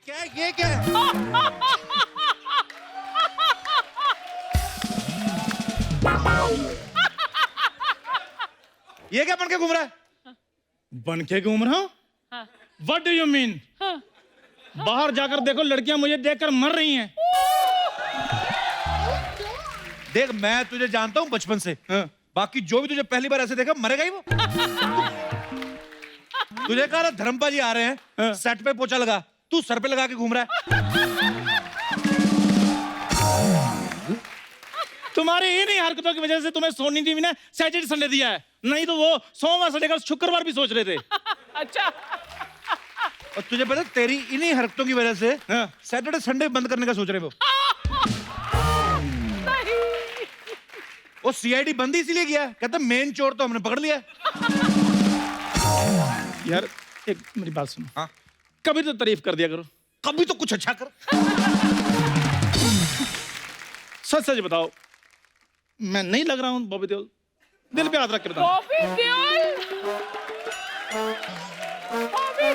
क्या ये क्या है? ये क्या बन के घूम रहा है? बन के घूम रहा हूँ? What do you mean? बाहर जाकर देखो, लड़कियां मुझे देखकर मर रही हैं। देख, मैं तुझे जानता हूँ बचपन से। बाकी जो भी तुझे पहली बार ऐसे देखा मरेगा ही वो। तुझे कहा ना धर्मपा जी आ रहे हैं, सेट पे पोछा लगा, तू सर पे लगा के घूम रहा है। तुम्हारी इन्हीं हरकतों की वजह से तुम्हें सोनी टीवी ने सैटरडे संडे दिया है, नहीं तो वो सोमवार से लेकर शुक्रवार भी सोच रहे थे। अच्छा, और तुझे पता तेरी इन्हीं हरकतों की वजह से सैटरडे संडे बंद करने का सोच रहे वो। वो सीआईडी बंद ही इसीलिए किया, कहता मेन चोर तो हमने पकड़ लिया। यार एक मेरी बात सुनो। हाँ, कभी तो तारीफ कर दिया करो, कभी तो कुछ अच्छा कर। सच सच बताओ, मैं नहीं लग रहा हूँ बॉबी देओल? दिल पे हाथ रख के बताओ। बॉबी देओल, बॉबी,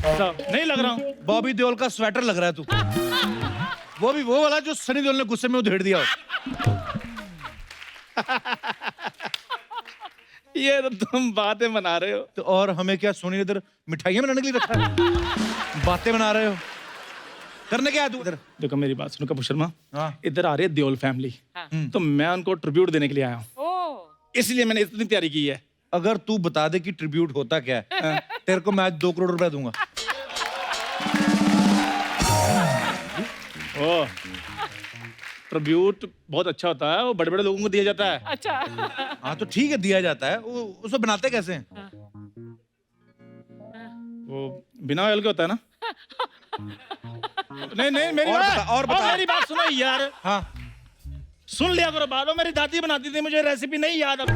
बताओ, नहीं लग रहा हूँ? बॉबी देओल का स्वेटर लग रहा है तू। वो भी वो वाला जो सनी देओल ने गुस्से में उधेड़ दिया हो। ये तो तुम बातें बना रहे हो। तो और हमें क्या सोनी ने इधर मिठाइयां बनाने के लिए रखा है? बातें बना रहे हो, करने क्या है तू इधर? देखो मेरी बात सुनो कपूर शर्मा, हाँ। इधर आ रही है देओल फैमिली, तो मैं उनको ट्रिब्यूट देने के लिए आया हूँ, ओ, इसलिए मैंने इतनी तैयारी की है। अगर तू बता दे कि ट्रिब्यूट होता क्या है, तेरे को मैं आज 2 करोड़ रुपए दूंगा। ओ, ट्रिब्यूट बहुत अच्छा होता है, वो बड़े बड़े लोगों को दिया जाता है। अच्छा, हाँ तो ठीक है, दिया जाता है। वो उसको बनाते कैसे हैं? वो बिना ऑयल के होता है ना? नहीं नहीं, मेरी और बात बता, और बता। मेरी बात सुनो यार, हाँ, सुन लिया करो बात। वो मेरी दादी बनाती थी, मुझे रेसिपी नहीं याद अब।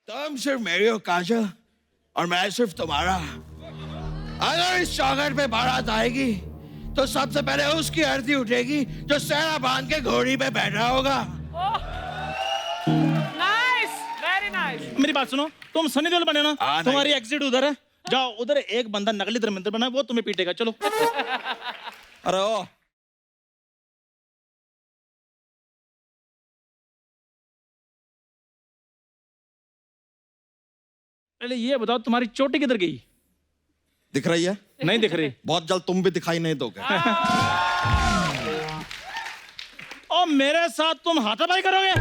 तुम सिर्फ मेरी हो काजल, और मैं सिर्फ तुम्हारा। अगर इस चौखट पे बारात आएगी तो सबसे पहले उसकी आरती उठेगी जो सेहरा बांध के घोड़ी पे बैठा होगा। Nice, very nice. मेरी बात सुनो, तुम सनी देओल बने ना, हाँ, तुम्हारी एग्जिट उधर है, जाओ उधर एक बंदा नकली धर्मेंद्र बना है, वो तुम्हें पीटेगा। चलो। अरे ओ, पहले ये बताओ, तुम्हारी चोटी किधर गई? दिख रही है? नहीं दिख रही। बहुत जल्द तुम भी दिखाई नहीं दोगे। और मेरे साथ तुम हाथापाई करोगे?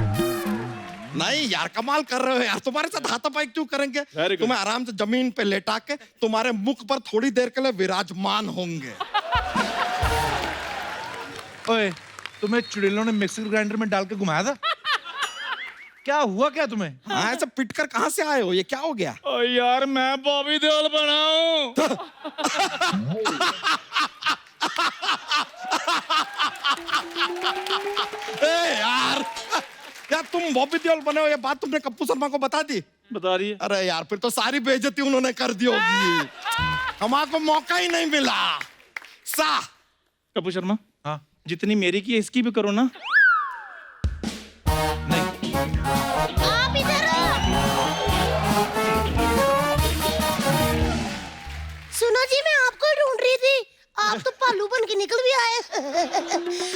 नहीं यार, कमाल कर रहे हो यार। तुम्हारे साथ हाथापाई क्यों करेंगे? Very good. तुम्हें आराम से जमीन पे लेटा के तुम्हारे मुख पर थोड़ी देर के लिए विराजमान होंगे। ओए, तुम्हें चुड़ैलों ने मिक्सर ग्राइंडर में डाल के घुमाया था? क्या हुआ क्या तुम्हें? हाँ, ऐसे पिट कर कहाँ से आए हो? ये क्या हो गया? ओ यार, मैं बॉबी देओल बना हूँ। यार, यार तुम बॉबी देओल बने हो, ये बात तुमने कप्पू शर्मा को बता दी? बता रही है। अरे यार, फिर तो सारी बेइज्जती उन्होंने कर दी होगी। हमारे को मौका ही नहीं मिला। सा कपूर शर्मा, हाँ, जितनी मेरी की है, इसकी भी करो ना। नहीं, आप इधर सुनो जी, मैं आपको ढूंढ रही थी। आप तो पालू बन के निकल भी आए।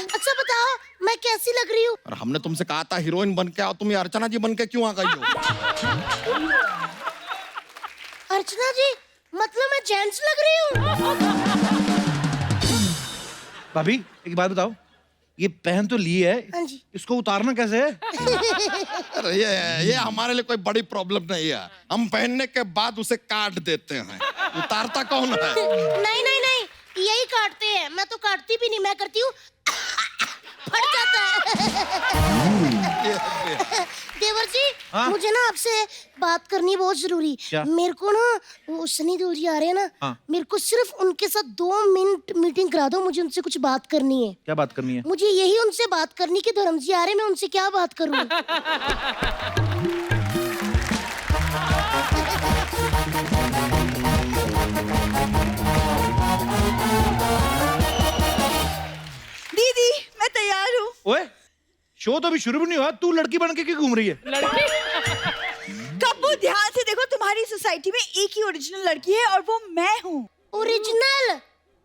अच्छा बताओ, मैं कैसी लग रही हूँ? और हमने तुमसे कहा था हीरोइन बन के आओ, तुम ये अर्चना जी बन के क्यों आ गई हो? अर्चना जी, मतलब मैं जेंट्स लग रही हूँ? भाभी एक बात बताओ, ये पहन तो ली है, हाँ जी। इसको उतारना कैसे है? अरे ये हमारे लिए कोई बड़ी प्रॉब्लम नहीं है। हम पहनने के बाद उसे काट देते हैं। उतारता कौन है? नहीं नहीं नहीं, यही काटते हैं। मैं तो काटती भी नहीं, मैं करती हूँ फट जाता है। देवर जी, हाँ? मुझे ना आपसे बात करनी बहुत जरूरी। क्या? मेरे को ना वो सनी देओल जी आ रहे हैं ना, हाँ। मेरे को सिर्फ उनके साथ 2 मिनट मीटिंग करा दो, मुझे उनसे कुछ बात करनी है। क्या बात करनी है? मुझे यही उनसे बात करनी कि धर्म जी आ रहे हैं, मैं उनसे क्या बात करूं? दीदी मैं तैयार हूँ। ओए, शो तो अभी शुरू भी नहीं हुआ, तू लड़की बन के क्यों घूम रही है? लड़की कब्बू ध्यान से देखो, तुम्हारी सोसाइटी में एक ही ओरिजिनल लड़की है और वो मैं हूँ। ओरिजिनल?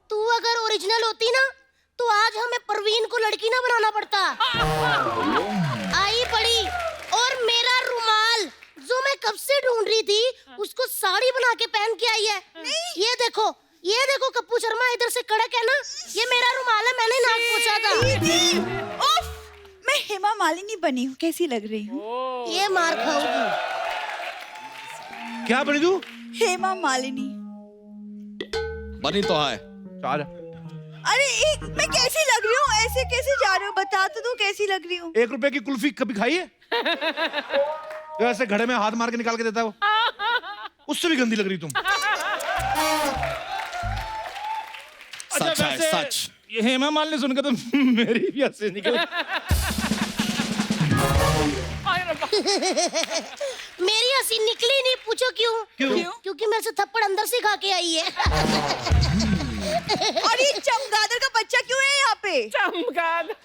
तू अगर ओरिजिनल होती ना तो आज हमें परवीन को लड़की ना बनाना पड़ता। आई पड़ी, और मेरा रुमाल जो मैं कब से ढूंढ रही थी उसको साड़ी बना के पहन के आई है। ये देखो कप्पू शर्मा, इधर से कड़क है ना, ये मेरा रुमाल है, मैंने नाक पोंछा था। दीदी उफ, मैं हेमा मालिनी बनी हूँ, कैसी लग रही हूँ? ये मार खाओगी। क्या बनी तू? हेमा मालिनी। बनी तो है। चार अरे मैं कैसी लग रही हूँ? ऐसे कैसे जा रहे हो? बता तो दो कैसी लग रही हूँ। 1 रुपए की कुल्फी कभी खाई है? तो ऐसे घड़े में हाथ मार के निकाल के देता है वो, उससे भी गंदी लग रही तुम। सच है, वैसे सच। ये हेमा मालिनी सुनकर तो मेरी भी हंसी निकल। मेरी हंसी निकली नहीं, पूछो क्यों? क्यों? क्योंकि मेरे से थप्पड़ अंदर से खा के आई है। और ये चमगादड़ का बच्चा क्यों है यहाँ पे?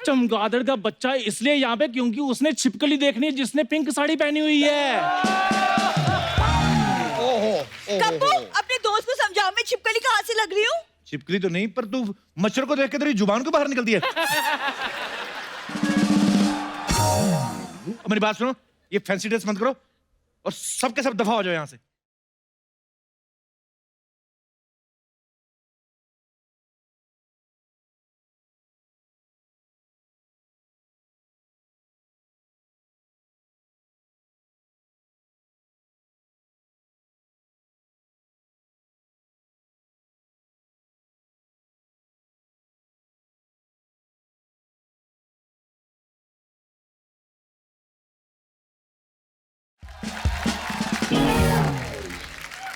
चमगादड़ का बच्चा इसलिए यहाँ पे क्योंकि उसने छिपकली देखनी है जिसने पिंक साड़ी पहनी हुई है। कब्बू अपने दोस्त को समझाओ, मैं छिपकली कहाँ से लग रही हूँ? छिपकली तो नहीं, पर तू मच्छर को देख के तेरी जुबान को बाहर निकलती है। अब मेरी बात सुनो, ये फैंसी ड्रेस मत करो और सबके सब दफा हो जाओ यहाँ से।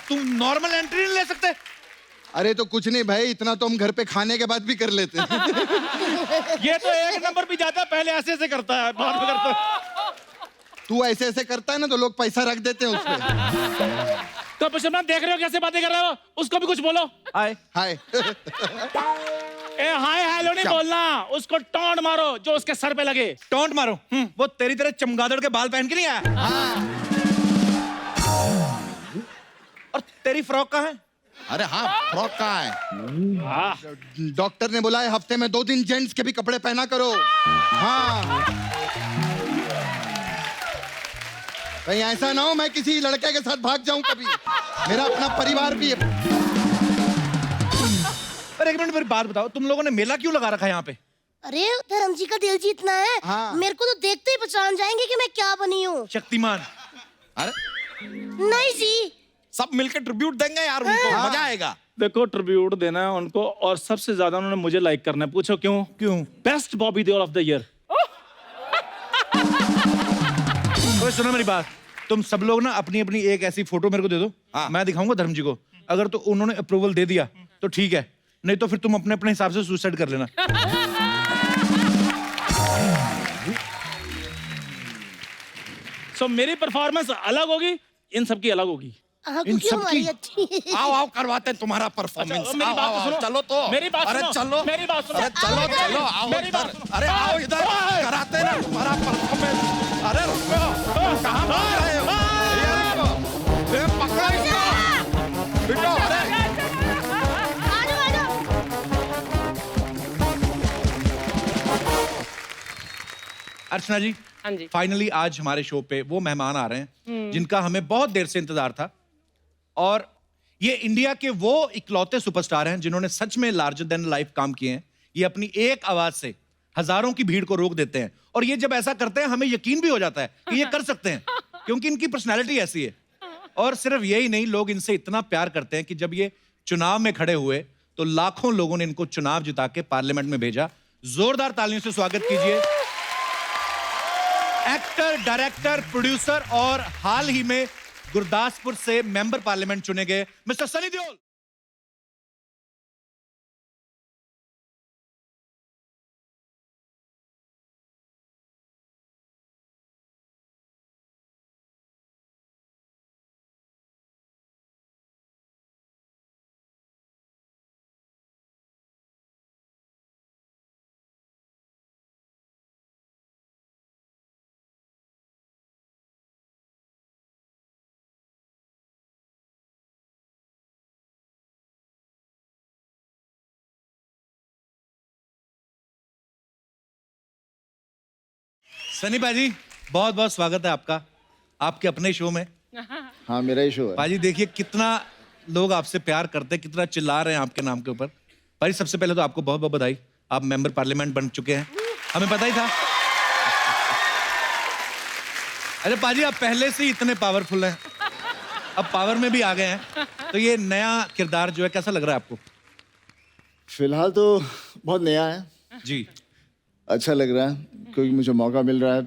तुम नॉर्मल एंट्री नहीं ले सकते? अरे तो कुछ नहीं भाई, इतना तो हम घर पे खाने के बाद भी कर लेते हैं। ये तो 1 नंबर भी जाता है, पहले ऐसे ऐसे करता है, बाद में करता है। तू ऐसे ऐसे करता है ना तो लोग पैसा रख देते हैं उसमें। तो पशुपना देख रहे हो कैसे बातें कर रहे हो? उसको भी कुछ बोलो। हाय हाय। ए हाय हेलो नहीं बोलना, उसको टोंट मारो जो उसके सर पे लगे। टोंट मारो? वो तेरी तरह चमगादड़ के बाल पहन के नहीं आया। और तेरी फ्रॉक कहाँ है? अरे हाँ, फ्रॉक कहाँ है? डॉक्टर ने बोला है हफ्ते में 2 दिन जेंट्स के भी कपड़े पहना करो। हाँ, कहीं ऐसा ना हो मैं किसी लड़के के साथ भाग जाऊं कभी, मेरा अपना परिवार भी है। अरे 1 मिनट मेरी बात बताओ, तुम लोगों ने मेला क्यों लगा रखा है यहाँ पे? अरे धर्म जी का दिल जीतना है। हाँ। मेरे को तो देखते ही पहचान जाएंगे कि मैं क्या बनी हूँ। शक्तिमान। अरे नहीं जी, सब मिलकर ट्रिब्यूट देंगे यार उनको, मजा आएगा। देखो ट्रिब्यूट देना है उनको, और सबसे ज्यादा उन्होंने मुझे लाइक करना है। पूछो क्यों? क्यों? Best Bobby Deol of the year. ओए सुनो मेरी बात, तुम सब लोग ना अपनी अपनी एक ऐसी फोटो मेरे को दे दो। हाँ। मैं दिखाऊंगा धर्म जी को, अगर तो उन्होंने अप्रूवल दे दिया तो ठीक है, नहीं तो फिर तुम अपने अपने हिसाब से सुसाइड कर लेना। सो मेरी परफॉर्मेंस अलग होगी, इन सबकी अलग होगी। हाँ, इन क्योंकि सब हमारी की- अच्छी। आओ आओ करवाते हैं तुम्हारा परफॉर्मेंस। अच्छा, मेरी बात तो सुनो। चलो तो मेरी बात अरे सुनो। चलो, मेरी बात सुनो। अरे चलो आओ चलो, आओ मेरी बात इधर। सुनो। अरे आओ इधर, कराते हैं ना तुम्हारा परफॉर्मेंस। अरे रुको, कहाँ भाग रहे हो? ये रुको, ये पकड़ो इसको। बिटो, अरे आ जाओ। अर्चना जी, हाँ जी। फाइनली आज हमारे शो पे वो मेहमान आ रहे हैं जिनका हमें बहुत देर से इंतजार था, और ये इंडिया के वो इकलौते सुपरस्टार हैं जिन्होंने सच में लार्जर देन लाइफ काम किए हैं। ये अपनी एक आवाज से हजारों की भीड़ को रोक देते हैं, और ये जब ऐसा करते हैं हमें यकीन भी हो जाता है कि ये कर सकते हैं, क्योंकि इनकी पर्सनैलिटी ऐसी है। और सिर्फ यही नहीं, लोग इनसे इतना प्यार करते हैं कि जब ये चुनाव में खड़े हुए तो लाखों लोगों ने इनको चुनाव जिता के पार्लियामेंट में भेजा। जोरदार तालियों से स्वागत कीजिए एक्टर, डायरेक्टर, प्रोड्यूसर और हाल ही में गुरदासपुर से मेंबर पार्लियामेंट चुने गए मिस्टर सनी देओल। सनी भाजी बहुत बहुत स्वागत है आपका आपके अपने शो में। हाँ मेरा ही शो है। भाजी देखिए कितना लोग आपसे प्यार करते हैं, कितना चिल्ला रहे हैं आपके नाम के ऊपर। भाजी सबसे पहले तो आपको बहुत बहुत बधाई, आप मेंबर पार्लियामेंट बन चुके हैं, हमें पता ही था। अरे पाजी आप पहले से ही इतने पावरफुल हैं, अब पावर में भी आ गए हैं, तो ये नया किरदार जो है कैसा लग रहा है आपको? फिलहाल तो बहुत नया है, जी अच्छा लग रहा है क्योंकि मुझे मौका मिल रहा है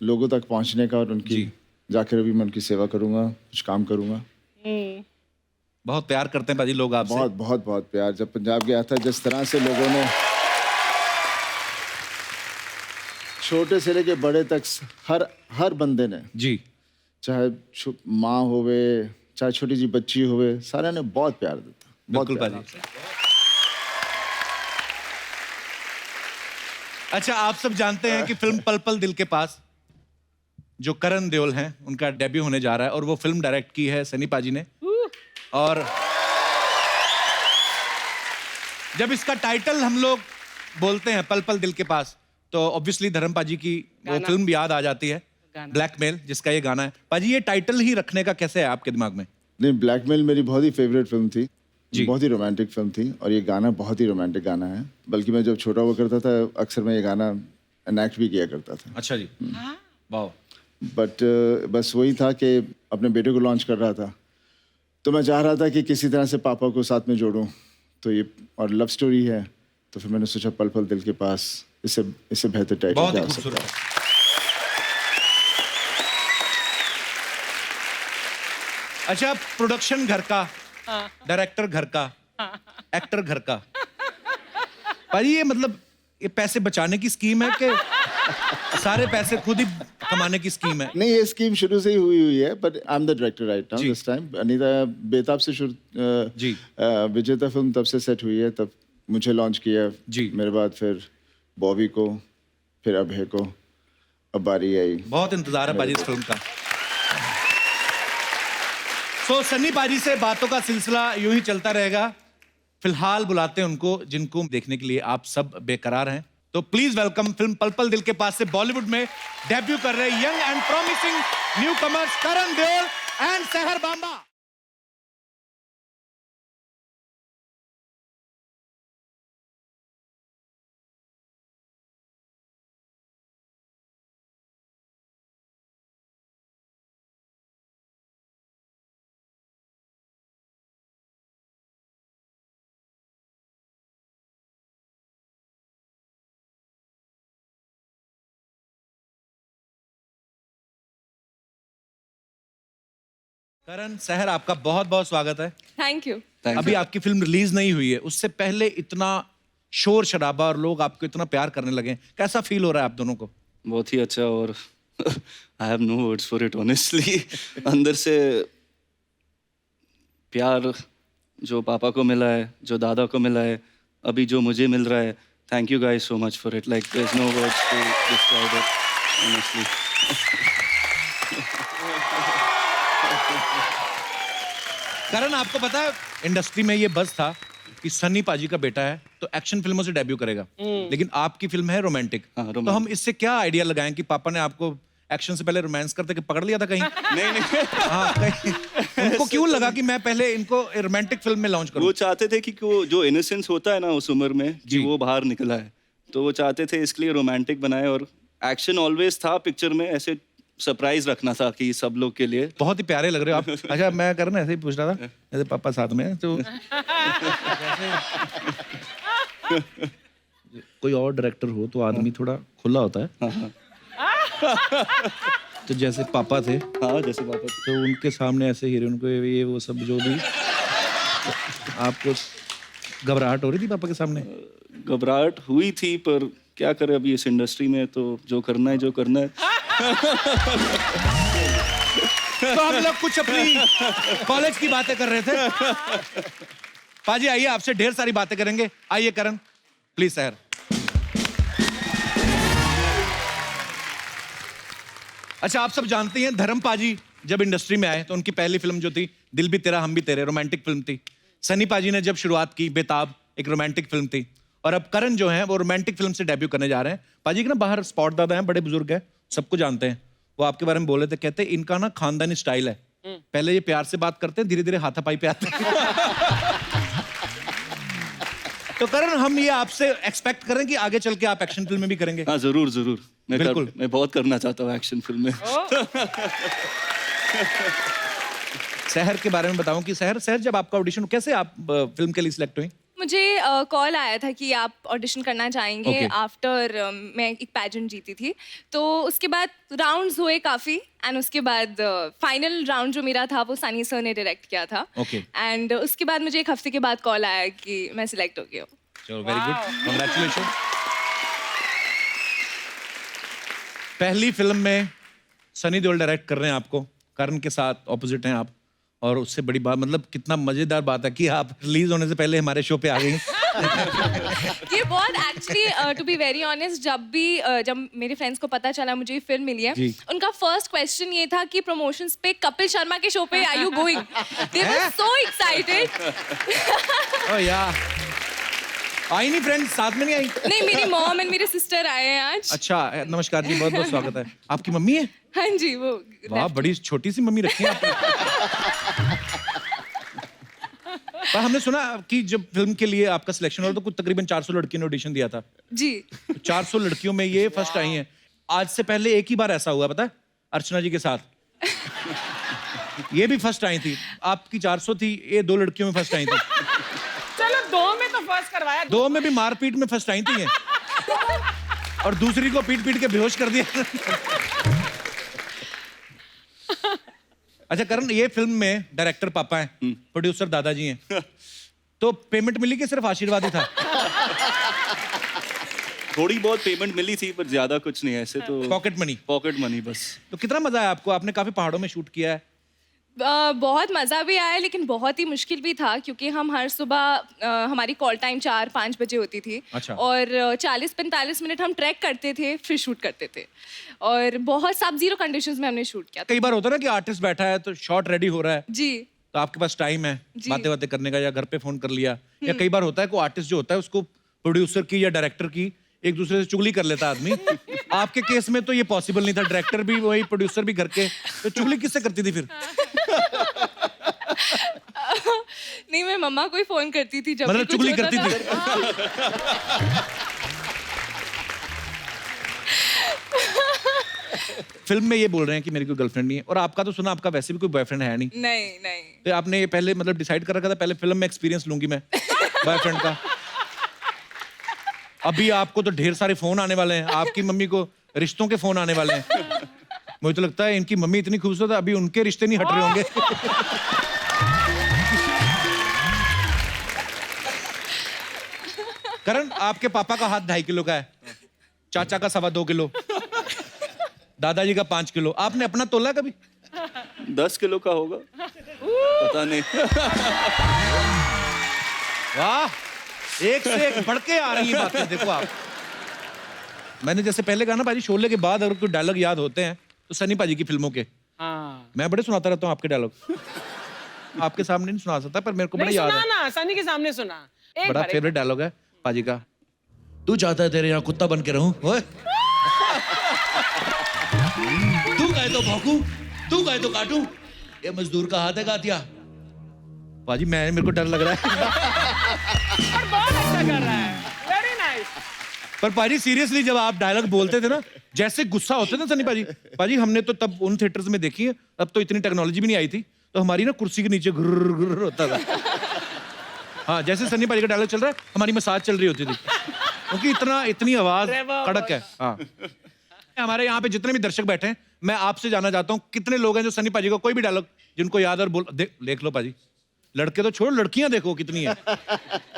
लोगों तक पहुंचने का और उनकी जी। जाकर अभी मैं उनकी सेवा करूंगा, कुछ काम करूंगा। बहुत प्यार करते हैं भाजी लोग आपसे। बहुत बहुत बहुत प्यार। जब पंजाब गया था जिस तरह से लोगों ने छोटे से लेके बड़े तक हर बंदे ने, जी चाहे माँ होवे चाहे छोटी सी बच्ची होवे, सारे ने बहुत प्यार दिया। बिल्कुल भाजी। अच्छा आप सब जानते हैं कि फिल्म पल पल दिल के पास जो करण देओल हैं उनका डेब्यू होने जा रहा है और वो फिल्म डायरेक्ट की है सनी पाजी ने। और जब इसका टाइटल हम लोग बोलते हैं पल पल दिल के पास तो ऑब्वियसली धर्म पाजी की वो फिल्म याद आ जाती है, ब्लैकमेल, जिसका ये गाना है। पाजी ये टाइटल ही रखने का कैसे है आपके दिमाग में? नहीं, ब्लैकमेल मेरी बहुत ही फेवरेट फिल्म थी, जी। बहुत ही रोमांटिक फिल्म थी और ये गाना बहुत ही रोमांटिक गाना है। बल्कि मैं जब छोटा हुआ करता था अक्सर मैं ये गाना एनेक्ट भी किया करता था। अच्छा जी, वाह। बट बस वही था कि अपने बेटे को लॉन्च कर रहा था तो मैं चाह रहा था कि किसी तरह से पापा को साथ में जोड़ूं, तो ये और लव स्टोरी है तो फिर मैंने सोचा पल पल दिल के पास, इससे बेहतर टाइटल बहुत ही क्या हो सकता खूबसूरत। है। अच्छा प्रोडक्शन घर का, डायरेक्टर घर का, एक्टर घर का। भाई ये मतलब ये पैसे बचाने की स्कीम है कि सारे पैसे खुद ही कमाने की स्कीम है? नहीं, ये स्कीम शुरू से ही हुई है, but I am the director right now जी। This time. अनीता बेताब से जी। विजेता फिल्म तब से सेट हुई है, तब मुझे लॉन्च किया जी। मेरे बाद फिर बॉबी को, फिर अभय को, अब बारी आई। बहुत इंतजार है पाजी इस फिल्म का। तो सन्नी पाजी से बातों का सिलसिला यूं ही चलता रहेगा। फिलहाल बुलाते हैं उनको जिनको देखने के लिए आप सब बेकरार हैं। तो प्लीज वेलकम फिल्म पल पल दिल के पास से बॉलीवुड में डेब्यू कर रहे young and promising new commerce Karan Deol and सहर बांबा। करण, सहर, आपका बहुत बहुत स्वागत है। Thank you. अभी आपकी फिल्म रिलीज नहीं हुई है, उससे पहले इतना शोर शराबा और लोग आपको इतना प्यार करने लगे, कैसा फील हो रहा है आप दोनों को? बहुत ही अच्छा। और I have no words for it honestly. अंदर से प्यार जो पापा को मिला है, जो दादा को मिला है, अभी जो मुझे मिल रहा है, thank you guys so much for it. Like there is no words to describe it honestly. Karan, आपको पता है इंडस्ट्री में ये बज़ था कि सन्नी पाजी का बेटा है तो एक्शन फिल्मों से डेब्यू करेगा, लेकिन आपकी फिल्म है रोमांटिक। हाँ, तो हम इससे क्या आइडिया लगाएं कि पापा ने आपको एक्शन से पहले रोमांस करते कि पकड़ लिया था कहीं? नहीं हाँ, कहीं उनको क्यों लगा कि मैं पहले इनको रोमांटिक फिल्म में लॉन्च करूं? वो चाहते थे कि वो जो इनोसेंस होता है ना उस उम्र में कि जी। वो बाहर निकला है, तो वो चाहते थे इसलिए रोमांटिक बनाए। और एक्शन ऑलवेज था पिक्चर में, ऐसे सरप्राइज रखना था कि सब लोग के लिए। बहुत ही प्यारे लग रहे हो आप। अच्छा मैं करण ऐसे ही पूछ रहा था, जैसे पापा साथ में हैं, तो कोई और डायरेक्टर हो तो आदमी थोड़ा खुला होता है, तो जैसे पापा थे हाँ जैसे पापा तो उनके सामने ऐसे हीरोइन को ये वो सब जो भी आपको घबराहट हो रही थी पापा के सामने? घबराहट हुई थी, पर क्या करें अभी इस इंडस्ट्री में, तो जो करना है तो हम लोग कुछ अपनी कॉलेज की बातें कर रहे थे। पाजी आइए, आपसे ढेर सारी बातें करेंगे। आइए करण प्लीज सर। अच्छा, आप सब जानते हैं धर्म पाजी जब इंडस्ट्री में आए तो उनकी पहली फिल्म जो थी दिल भी तेरा हम भी तेरे, रोमांटिक फिल्म थी। सनी पाजी ने जब शुरुआत की बेताब, एक रोमांटिक फिल्म थी। और अब करण जो है वो रोमांटिक फिल्म से डेब्यू करने जा रहे हैं। पाजी के ना बाहर स्पॉट दादा हैं, बड़े बुजुर्ग हैं, सबको जानते हैं। वो आपके बारे में बोले थे, कहते इनका ना खानदानी स्टाइल है, पहले ये प्यार से बात करते हैं, धीरे धीरे हाथापाई पे आते हैं। तो करण, हम ये आपसे एक्सपेक्ट करें कि आगे चल के आप एक्शन फिल्म में भी करेंगे? हाँ जरूर जरूर, बिल्कुल। मैं बहुत करना चाहता हूँ एक्शन फिल्म में। शहर के बारे में बताऊं कि शहर जब आपका ऑडिशन, कैसे आप फिल्म के लिए सिलेक्ट हुई? मुझे कॉल आया था कि आप ऑडिशन करना चाहेंगे Okay. आफ्टर मैं एक पैजेंट जीती थी, तो उसके बाद राउंड्स हुए काफ़ी, एंड उसके बाद फाइनल राउंड जो मेरा था वो सनी सर ने डायरेक्ट किया था। Okay. एंड उसके बाद मुझे एक हफ्ते के बाद कॉल आया कि मैं सिलेक्ट हो गई हूँ। चलो, वेरी गुड, कांग्रेचुलेशन। पहली फिल्म में सनी देओल डायरेक्ट कर रहे हैं आपको, करण के साथ ऑपोजिट हैं आप, और उससे बड़ी बात, मतलब कितना मजेदार बात है कि आप रिलीज होने से पहले हमारे शो पे आ गई। ये बहुत actually to be very honest, जब मेरे फ्रेंड्स को पता चला मुझे ये फिल्म मिली है, जी। उनका फर्स्ट क्वेश्चन ये था कि प्रमोशंस पे कपिल शर्मा के शो पे are you going? They were so excited. Oh यार, आई नहीं फ्रेंड्स, साथ में नहीं आई? नहीं, मेरी मॉम एंड मेरे सिस्टर आए हैं आज। अच्छा, नमस्कार जी, बहुत बहुत स्वागत है। आपकी मम्मी है? हाँ जी, वो वाह, बड़ी छोटी सी मम्मी रखी है आपने। पर हमने सुना कि जब फिल्म के लिए आपका सिलेक्शन हुआ तो कुछ तकरीबन 400 लड़कियों ने ऑडिशन दिया था। जी। 400 लड़कियों में ये फर्स्ट आई हैं। आज से पहले एक ही बार ऐसा हुआ, पता है, अर्चना जी के साथ। ये भी फर्स्ट आई थी। आपकी 400 थी, ये 2 लड़कियों में फर्स्ट आई थी। चलो, 2 में तो फर्स्ट करवाया। 2 में भी मारपीट में फर्स्ट आई थी ये। और दूसरी को पीट पीट के बेहोश कर दिया। अच्छा करण, ये फिल्म में डायरेक्टर पापा हैं, प्रोड्यूसर दादाजी हैं, तो पेमेंट मिली कि सिर्फ आशीर्वाद ही था? थोड़ी बहुत पेमेंट मिली थी, पर ज्यादा कुछ नहीं, ऐसे तो पॉकेट मनी बस। तो कितना मजा आया आपको? आपने काफी पहाड़ों में शूट किया है। बहुत मज़ा भी आया, लेकिन बहुत ही मुश्किल भी था, क्योंकि हम हर सुबह हमारी कॉल टाइम 4-5 बजे होती थी। अच्छा। और 40-45 मिनट हम ट्रैक करते थे, फिर शूट करते थे, और बहुत सब जीरो कंडीशंस में हमने शूट किया था। कई बार होता है ना कि आर्टिस्ट बैठा है तो शॉट रेडी हो रहा है, जी, तो आपके पास टाइम है जी। बातें बातें करने का, या घर पे फोन कर लिया, या कई बार होता है कोई आर्टिस्ट जो होता है उसको प्रोड्यूसर की या डायरेक्टर की एक दूसरे से चुगली कर लेता आदमी। आपके केस में तो ये पॉसिबल नहीं था, डायरेक्टर भी वही, प्रोड्यूसर भी घर के, तो चुगली किससे करती थी फिर? नहीं, मैं मम्मा को ही फोन करती थी जब मतलब भी कुछ चुगली होता करती था। फिल्म में ये बोल रहे हैं कि मेरी कोई गर्लफ्रेंड नहीं है, और आपका तो सुना आपका वैसे भी कोई बॉयफ्रेंड है नहीं। नहीं नहीं। तो आपने ये पहले मतलब डिसाइड कर रखा था पहले फिल्म में एक्सपीरियंस लूंगी मैं बॉयफ्रेंड का? अभी आपको तो ढेर सारे फोन आने वाले हैं, आपकी मम्मी को रिश्तों के फोन आने वाले हैं। मुझे तो लगता है इनकी मम्मी इतनी खूबसूरत है, अभी उनके रिश्ते नहीं हट रहे होंगे। करण, आपके पापा का हाथ 2.5 किलो का है, चाचा का 2.25 किलो, दादाजी का 5 किलो। आपने अपना तोला कभी? 10 किलो का होगा, पता नहीं। वाह, एक से एक बढ़ के आ रही है बातें। देखो आप, मैंने जैसे पहले कहा ना पाजी, शोले के बाद अगर कोई डायलॉग याद होते हैं तो सनी पाजी की फिल्मों के। हाँ। मैं बड़े सुनाता रहता हूँ आपके डायलॉग। आपके सामने नहीं सुना सकता, पर मेरे को बड़ा याद है। ना, सनी के सामने सुना। बड़ा फेवरेट डायलॉग है पाजी का। तू चाहता है तेरे यहाँ कुत्ता बन के रहूं? ओए, तू कहे तो भौंकू, तू कहे तो काटूं, ये मजदूर का हाथ है गातिया। पाजी मेरे को डर लग रहा है। और बहुत अच्छा कर रहा है, वेरी नाइस। पर पाजी सीरियसली, जब आप डायलॉग बोलते थे ना, जैसे गुस्सा होते थे सनी पाजी हमने तो तब उन थिएटर्स में देखी है, अब तो इतनी टेक्नोलॉजी भी नहीं आई थी, तो हमारी ना कुर्सी के नीचे गुर्र गुर्र होता था। हाँ, जैसे सनी पाजी का डायलॉग चल रहा है, हमारी मसाज चल रही होती थी, क्योंकि इतनी आवाज कड़क है। हाँ, हमारे यहाँ पे जितने भी दर्शक बैठे हैं, मैं आपसे जानना चाहता हूँ कितने लोग हैं जो सनी पाजी को कोई भी डायलॉग जिनको याद और बोल देख लो पाजी, लड़के तो छोड़ो, लड़कियां देखो कितनी है।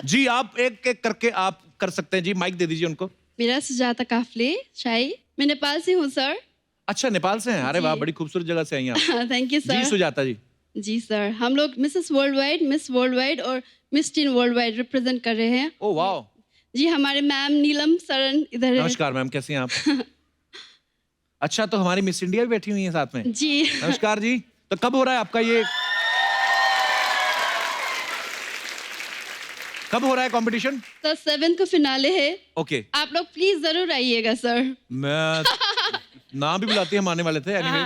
जी आप एक एक करके आप कर सकते हैं जी, माइक दे दीजिए उनको। मेरा सुजाता काफले शाही, मैं नेपाल से हूँ सर। अच्छा नेपाल से हैं, अरे वाह बड़ी खूबसूरत जगह से आई हैं आप। थैंक यू जी सर। सुजाता जी। जी सर, हम लोग मिसेस वर्ल्ड मिस वर्ल्ड और मिस टीन वर्ल्ड रिप्रेजेंट कर रहे हैं। ओ वाह। जी हमारे मैम नीलम सरन इधर है। नमस्कार मैम, कैसी हैं आप? अच्छा तो हमारी मिस इंडिया भी बैठी हुई है साथ में। जी नमस्कार जी। तो कब हो रहा है आपका ये, कब हो रहा है कंपटीशन? सर 7 को फिनाले है। ओके आप लोग प्लीज जरूर आइएगा सर। मैं नाम भी बुलाती हम आने वाले थे एनीवे।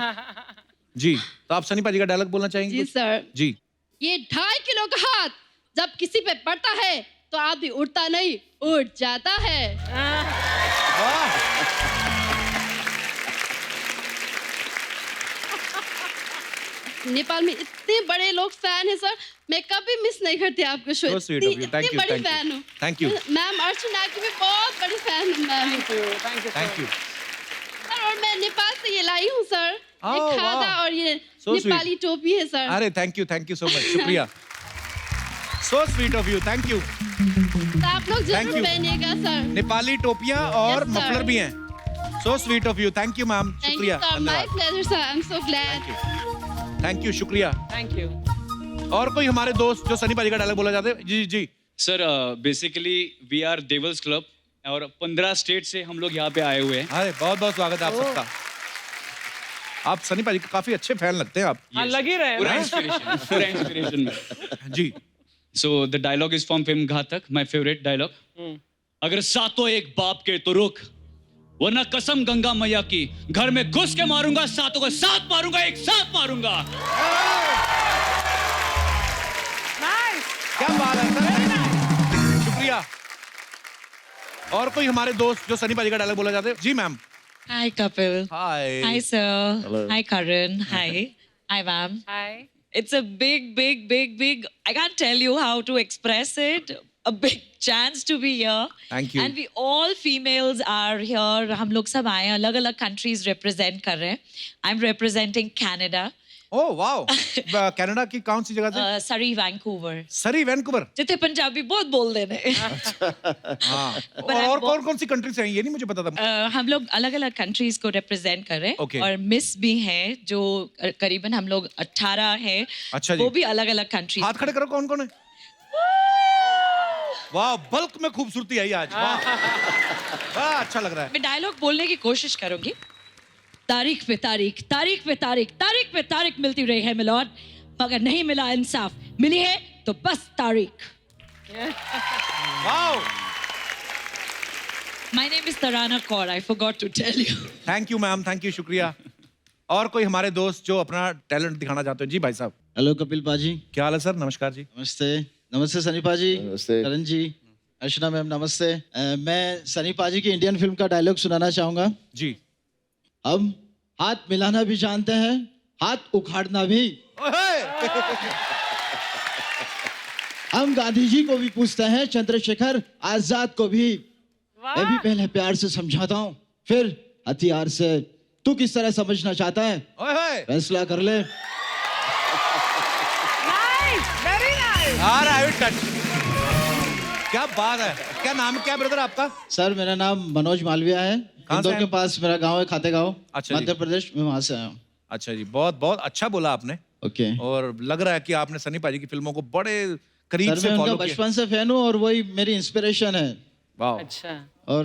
जी तो आप सनी पाजी का डायलॉग बोलना चाहेंगे? जी कुछ? सर। जी। ये 2.5 किलो का हाथ जब किसी पे पड़ता है तो आदमी उठता नहीं, उठ जाता है। वाह। नेपाल में इतने बड़े लोग फैन हैं सर, मैं कभी मिस नहीं करती आपको show. So sweet of you. Thank you, बड़ी thank you. फैन हूँ। Thank you. मैम अर्चना की भी बहुत बड़ी फैन हूँ मैम। Thank you. सर और मैं नेपाल से ये लाई हूँ सर, ये Oh, खादा wow. और ये So sweet. नेपाली टोपी है सर। अरे थैंक यू सो मच, शुक्रिया। सो sweet of you, thank you. तो आप लोग Thank जरूर you. पहनिएगा सर। नेपाली टोपियां और Yes, sir. मफलर भी हैं। So sweet of you, thank you ma'am, thank you शुक्रिया, सर, माय धन्यवाद। Pleasure sir, I am so glad. Thank you, शुक्रिया। Thank you. और कोई हमारे दोस्त जो सनी पाजी का डायलॉग बोला जाते हैं? जी जी। Sir basically we are devils club और 15 स्टेट से हम लोग यहाँ पे आए हुए हैं। अरे बहुत बहुत स्वागत है आप सबका। आप सनी पाजी के काफी अच्छे फैन लगते हैं आप। हाँ लग ही रहे हैं पूरा ना। इंस्पिरेशन, पूरा इंस्पिरेशन में। जी। So the dialogue is from film Ghatak, my favourite dialogue. अगर सातों एक बाप के तो रुक, वरना कसम गंगा मैया की घर में घुस के मारूंगा, सातों को साथ मारूंगा, एक साथ मारूंगा। क्या बात है सर, शुक्रिया। और कोई हमारे दोस्त जो सनी पाजी का डायलॉग बोला जाते हैं? जी ma'am. Hi, Kapil. Hi. Hi, sir. Hello. Hi, Karan. Hi. Hi, ma'am. Hi. It's a big, I can't tell you how to express it. A big chance to be here. Thank you. And we all females are here. हम लोग सब आए हैं, अलग-अलग countries represent कर रहे हैं. I'm representing Canada. Oh wow. Canada की कौन सी जगह से? Surrey, Vancouver. सरी वैंकूवर। जितने पंजाबी बहुत बोल देने। हाँ। But I'm और कौन सी कंट्री से हैं ये नहीं मुझे पता था। हम लोग अलग-अलग कंट्रीज को रिप्रेजेंट कर रहे हैं। Okay. और मिस भी हैं जो करीबन हम लोग 18 हैं। अच्छा जी। वो भी अलग-अलग कंट्रीज। हाथ खड़े करो, कौन कौन है? वाह बल्क में खूबसूरती आई आज। वाह वाह, अच्छा लग रहा है। मैं डायलॉग बोलने की कोशिश करूंगी। तारीख पे तारीख, तारीख पे तारीख, तारीख पे तारीख मिलती रही है मिलॉर्ड, मगर नहीं मिला इंसाफ। मिली है तो बस तारीख। Wow. My name is Tarana Kaur. I forgot to tell you. Thank you ma'am, thank you, शुक्रिया। और कोई हमारे दोस्त जो अपना टैलेंट दिखाना चाहते हो? जी भाई साहब। हेलो कपिल पाजी। क्या हाल है सर? नमस्कार जी। नमस्ते। नमस्ते सनी पाजी। नमस्ते। करण जी, अर्चना मैम नमस्ते। मैं सनी पाजी की इंडियन फिल्म का डायलॉग सुनाना चाहूंगा। जी। हम हाथ मिलाना भी जानते हैं, हाथ उखाड़ना भी। हम गांधी जी को भी पूछते हैं, चंद्रशेखर आजाद को भी। मैं भी पहले प्यार से समझाता हूँ, फिर हथियार से। तू किस तरह समझना चाहता है? फैसला कर ले। Very nice. क्या बात है। क्या नाम क्या ब्रदर आपका? सर मेरा नाम मनोज मालविया है। कहाँ से इंदौर के हैं? पास मेरा गांव है, खातेगांव, अच्छा जी। मध्य प्रदेश में, वहां से आया हूँ। अच्छा जी, बहुत बहुत अच्छा बोला आपने। ओके। और लग रहा है कि आपने सनी पाजी की फिल्मों को बड़े करीब सर से मैं उनका फॉलो किया। बचपन से फैन हूँ और वही मेरी इंस्पिरेशन है। वाह। अच्छा। और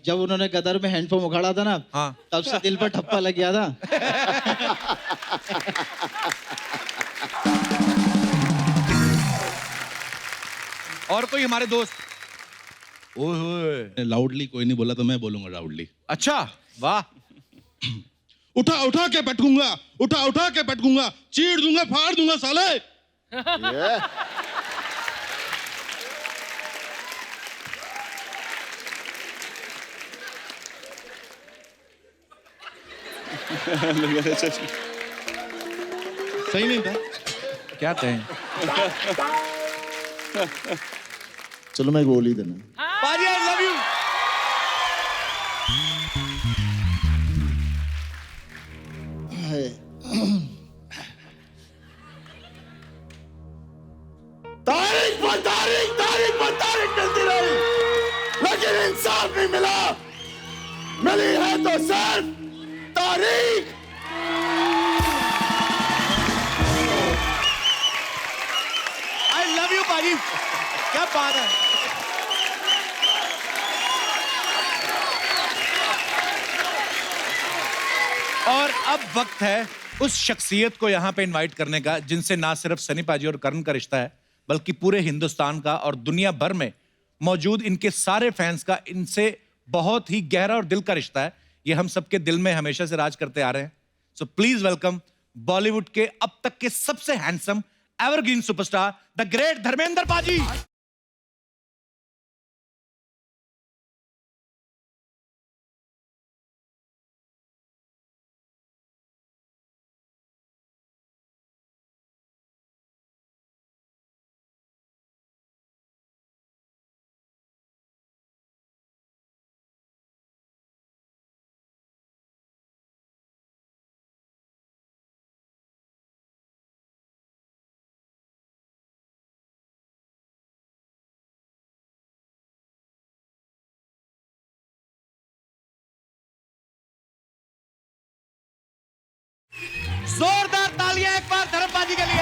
जब उन्होंने गदर में हैंडपंप उखाड़ा था ना, हाँ। तब से दिल पर ठप्पा लग गया था। और कोई हमारे दोस्त? ओए लाउडली कोई नहीं बोला तो मैं बोलूंगा लाउडली। अच्छा वाह। उठा उठा के पटकूंगा, उठा उठा के पटकूंगा, चीर दूंगा, फाड़ दूंगा साले। सही नहीं था? क्या कहें? चलो मैं बोल ही देना। पाजी आई लव यू। इंसाफ नहीं मिला, मिली है तो सिर्फ तारीख। आई लव यू पाजी, क्या बात है। और अब वक्त है उस शख्सियत को यहाँ पे इनवाइट करने का जिनसे ना सिर्फ सनी पाजी और करण का रिश्ता है, बल्कि पूरे हिंदुस्तान का और दुनिया भर में मौजूद इनके सारे फैंस का इनसे बहुत ही गहरा और दिल का रिश्ता है। ये हम सबके दिल में हमेशा से राज करते आ रहे हैं। सो प्लीज वेलकम बॉलीवुड के अब तक के सबसे handsome evergreen superstar the great Dharmendra पाजी। जोरदार तालियां एक बार धर्म पाजी के लिए।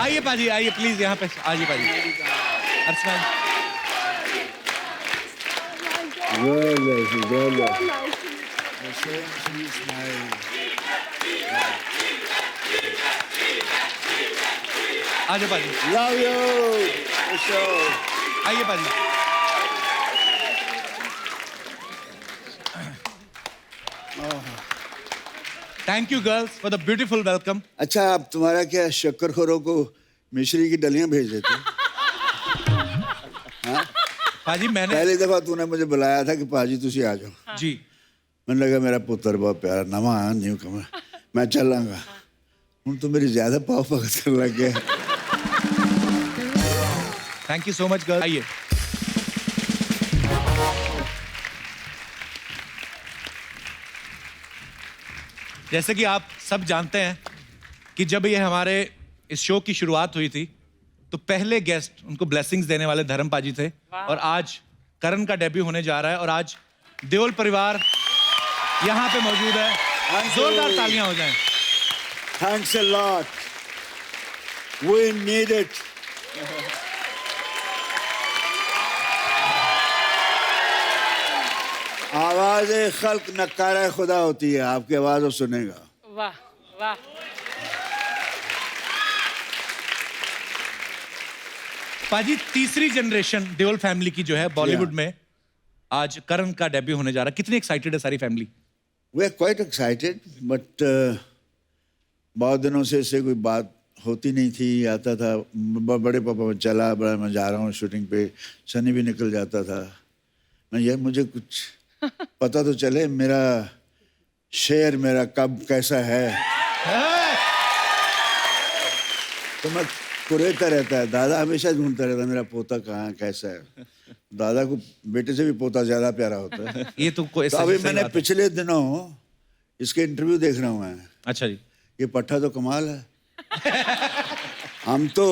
आइए पाजी, आइए प्लीज यहाँ पे आइए पाजी। अर्चना आजा पाजी। Love you. आइए पाजी। Thank you girls for the beautiful welcome. अच्छा, अब तुम्हारा क्या शक्करखोरों को मिश्री की डलियां भेज देते? हाँ? पाजी मैंने पहली दफा तूने मुझे बुलाया था कि पाजी तुसी आ जाओ। जी। मैंने लगा मेरा पुत्र बहुत प्यारा नवा न्यू कमर, मैं चलांगा। हूं तो मेरी ज्यादा पाव भगत करने लग गया। Thank you so much girl. आइए। जैसे कि आप सब जानते हैं कि जब ये हमारे इस शो की शुरुआत हुई थी तो पहले गेस्ट उनको ब्लेसिंग्स देने वाले धर्म पाजी थे, और आज करण का डेब्यू होने जा रहा है और आज देओल परिवार यहाँ पे मौजूद है। जोरदार तालियां हो जाएं। Thanks a lot. We need it. आवाज खल्क नकारा खुदा होती है, आपकी आवाज वो सुनेगा। वाह वाह। पाजी तीसरी जनरेशन देओल फैमिली की जो है बॉलीवुड में आज करण का डेब्यू होने जा रहा है, कितनी एक्साइटेड है सारी family? We are quite excited, but बहुत दिनों से इससे कोई बात होती नहीं थी। आता था बड़े पापा में चला, बड़ा मैं जा रहा हूँ शूटिंग पे, सनी भी निकल जाता था। मैं ये मुझे कुछ पता तो चले मेरा शेर मेरा कब कैसा है। तो मैं कुरेता रहता है, दादा हमेशा ढूंढता रहता है मेरा पोता कहाँ कैसा है। दादा को बेटे से भी पोता ज्यादा प्यारा होता है। ये तो कोई तो अभी मैंने पिछले दिनों इसके इंटरव्यू देख रहा हूँ मैं। अच्छा जी। ये पट्टा तो कमाल है। हम तो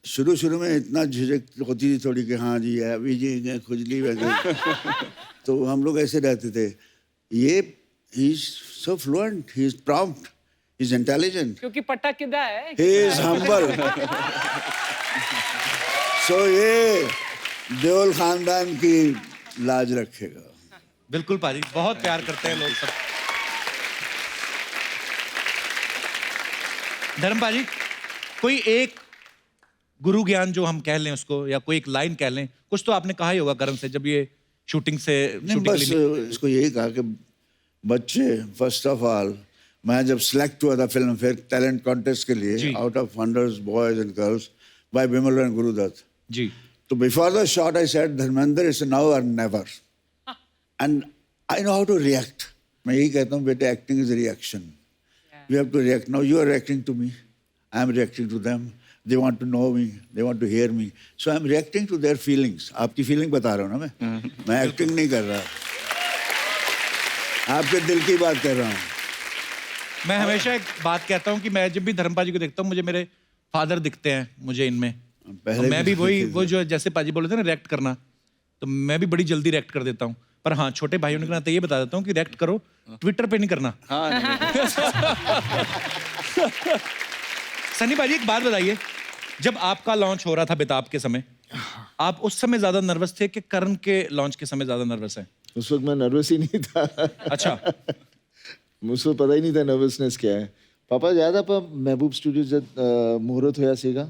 शुरू में इतना झिझक होती थी थोड़ी कि हाँ जी अभी जी खुजली वगैरह, तो हम लोग ऐसे रहते थे। ये he is so fluent, he is prompt, he is intelligent, क्योंकि पट्टा किदा है, ही इज हम्बल। सो ये देओल खानदान की लाज रखेगा। बिल्कुल पाजी, बहुत प्यार करते हैं लोग सब। धर्म पाजी, कोई एक गुरु ज्ञान जो हम कह लें उसको, या कोई एक लाइन कह लें, कुछ तो आपने कहा ही होगा करण से जब ये शूटिंग से बस इसको यही कहा कि बच्चे, फर्स्ट ऑफ ऑल मैं जब सिलेक्ट हुआ था फिल्म फेयर टैलेंट कॉन्टेस्ट के लिए out of hundreds boys and girls by Vimal and Guru Dutt ji, तो before the shot I said Dharmendra it's now or never, and I know how to react. मैं यही कहता हूँ बेटे, acting is reaction, you have to react. Now you are reacting to me, I am reacting to them. They want to know me, they want to hear me, so I am reacting to their feelings. आपकी feeling बता रहा हूँ ना मैं acting नहीं कर रहा, आपके दिल की बात कर रहा हूँ। मैं हमेशा एक बात कहता हूँ कि मैं जब भी धर्मपाल जी को देखता हूँ मुझे मेरे फादर दिखते हैं मुझे इनमें। पहले मैं भी वही वो जो जैसे पाजी बोले थे ना रिएक्ट करना, तो मैं भी बड़ी जल्दी रिएक्ट कर देता हूँ। पर हाँ, छोटे भाइयों ने कहना ये बता देता हूँ कि रिएक्ट करो, ट्विटर पे नहीं करना। सनी भाजी एक बात बताइए, जब आपका लॉन्च हो रहा था बेताब के समय, आप उस समय ज्यादा नर्वस थे कि करण के लॉन्च के समय ज्यादा नर्वस है? उस वक्त मैं नर्वस ही नहीं था। अच्छा। मुझको पता ही नहीं था नर्वसनेस क्या है। पापा याद आप महबूब स्टूडियो जब मुहूर्त होया सीगा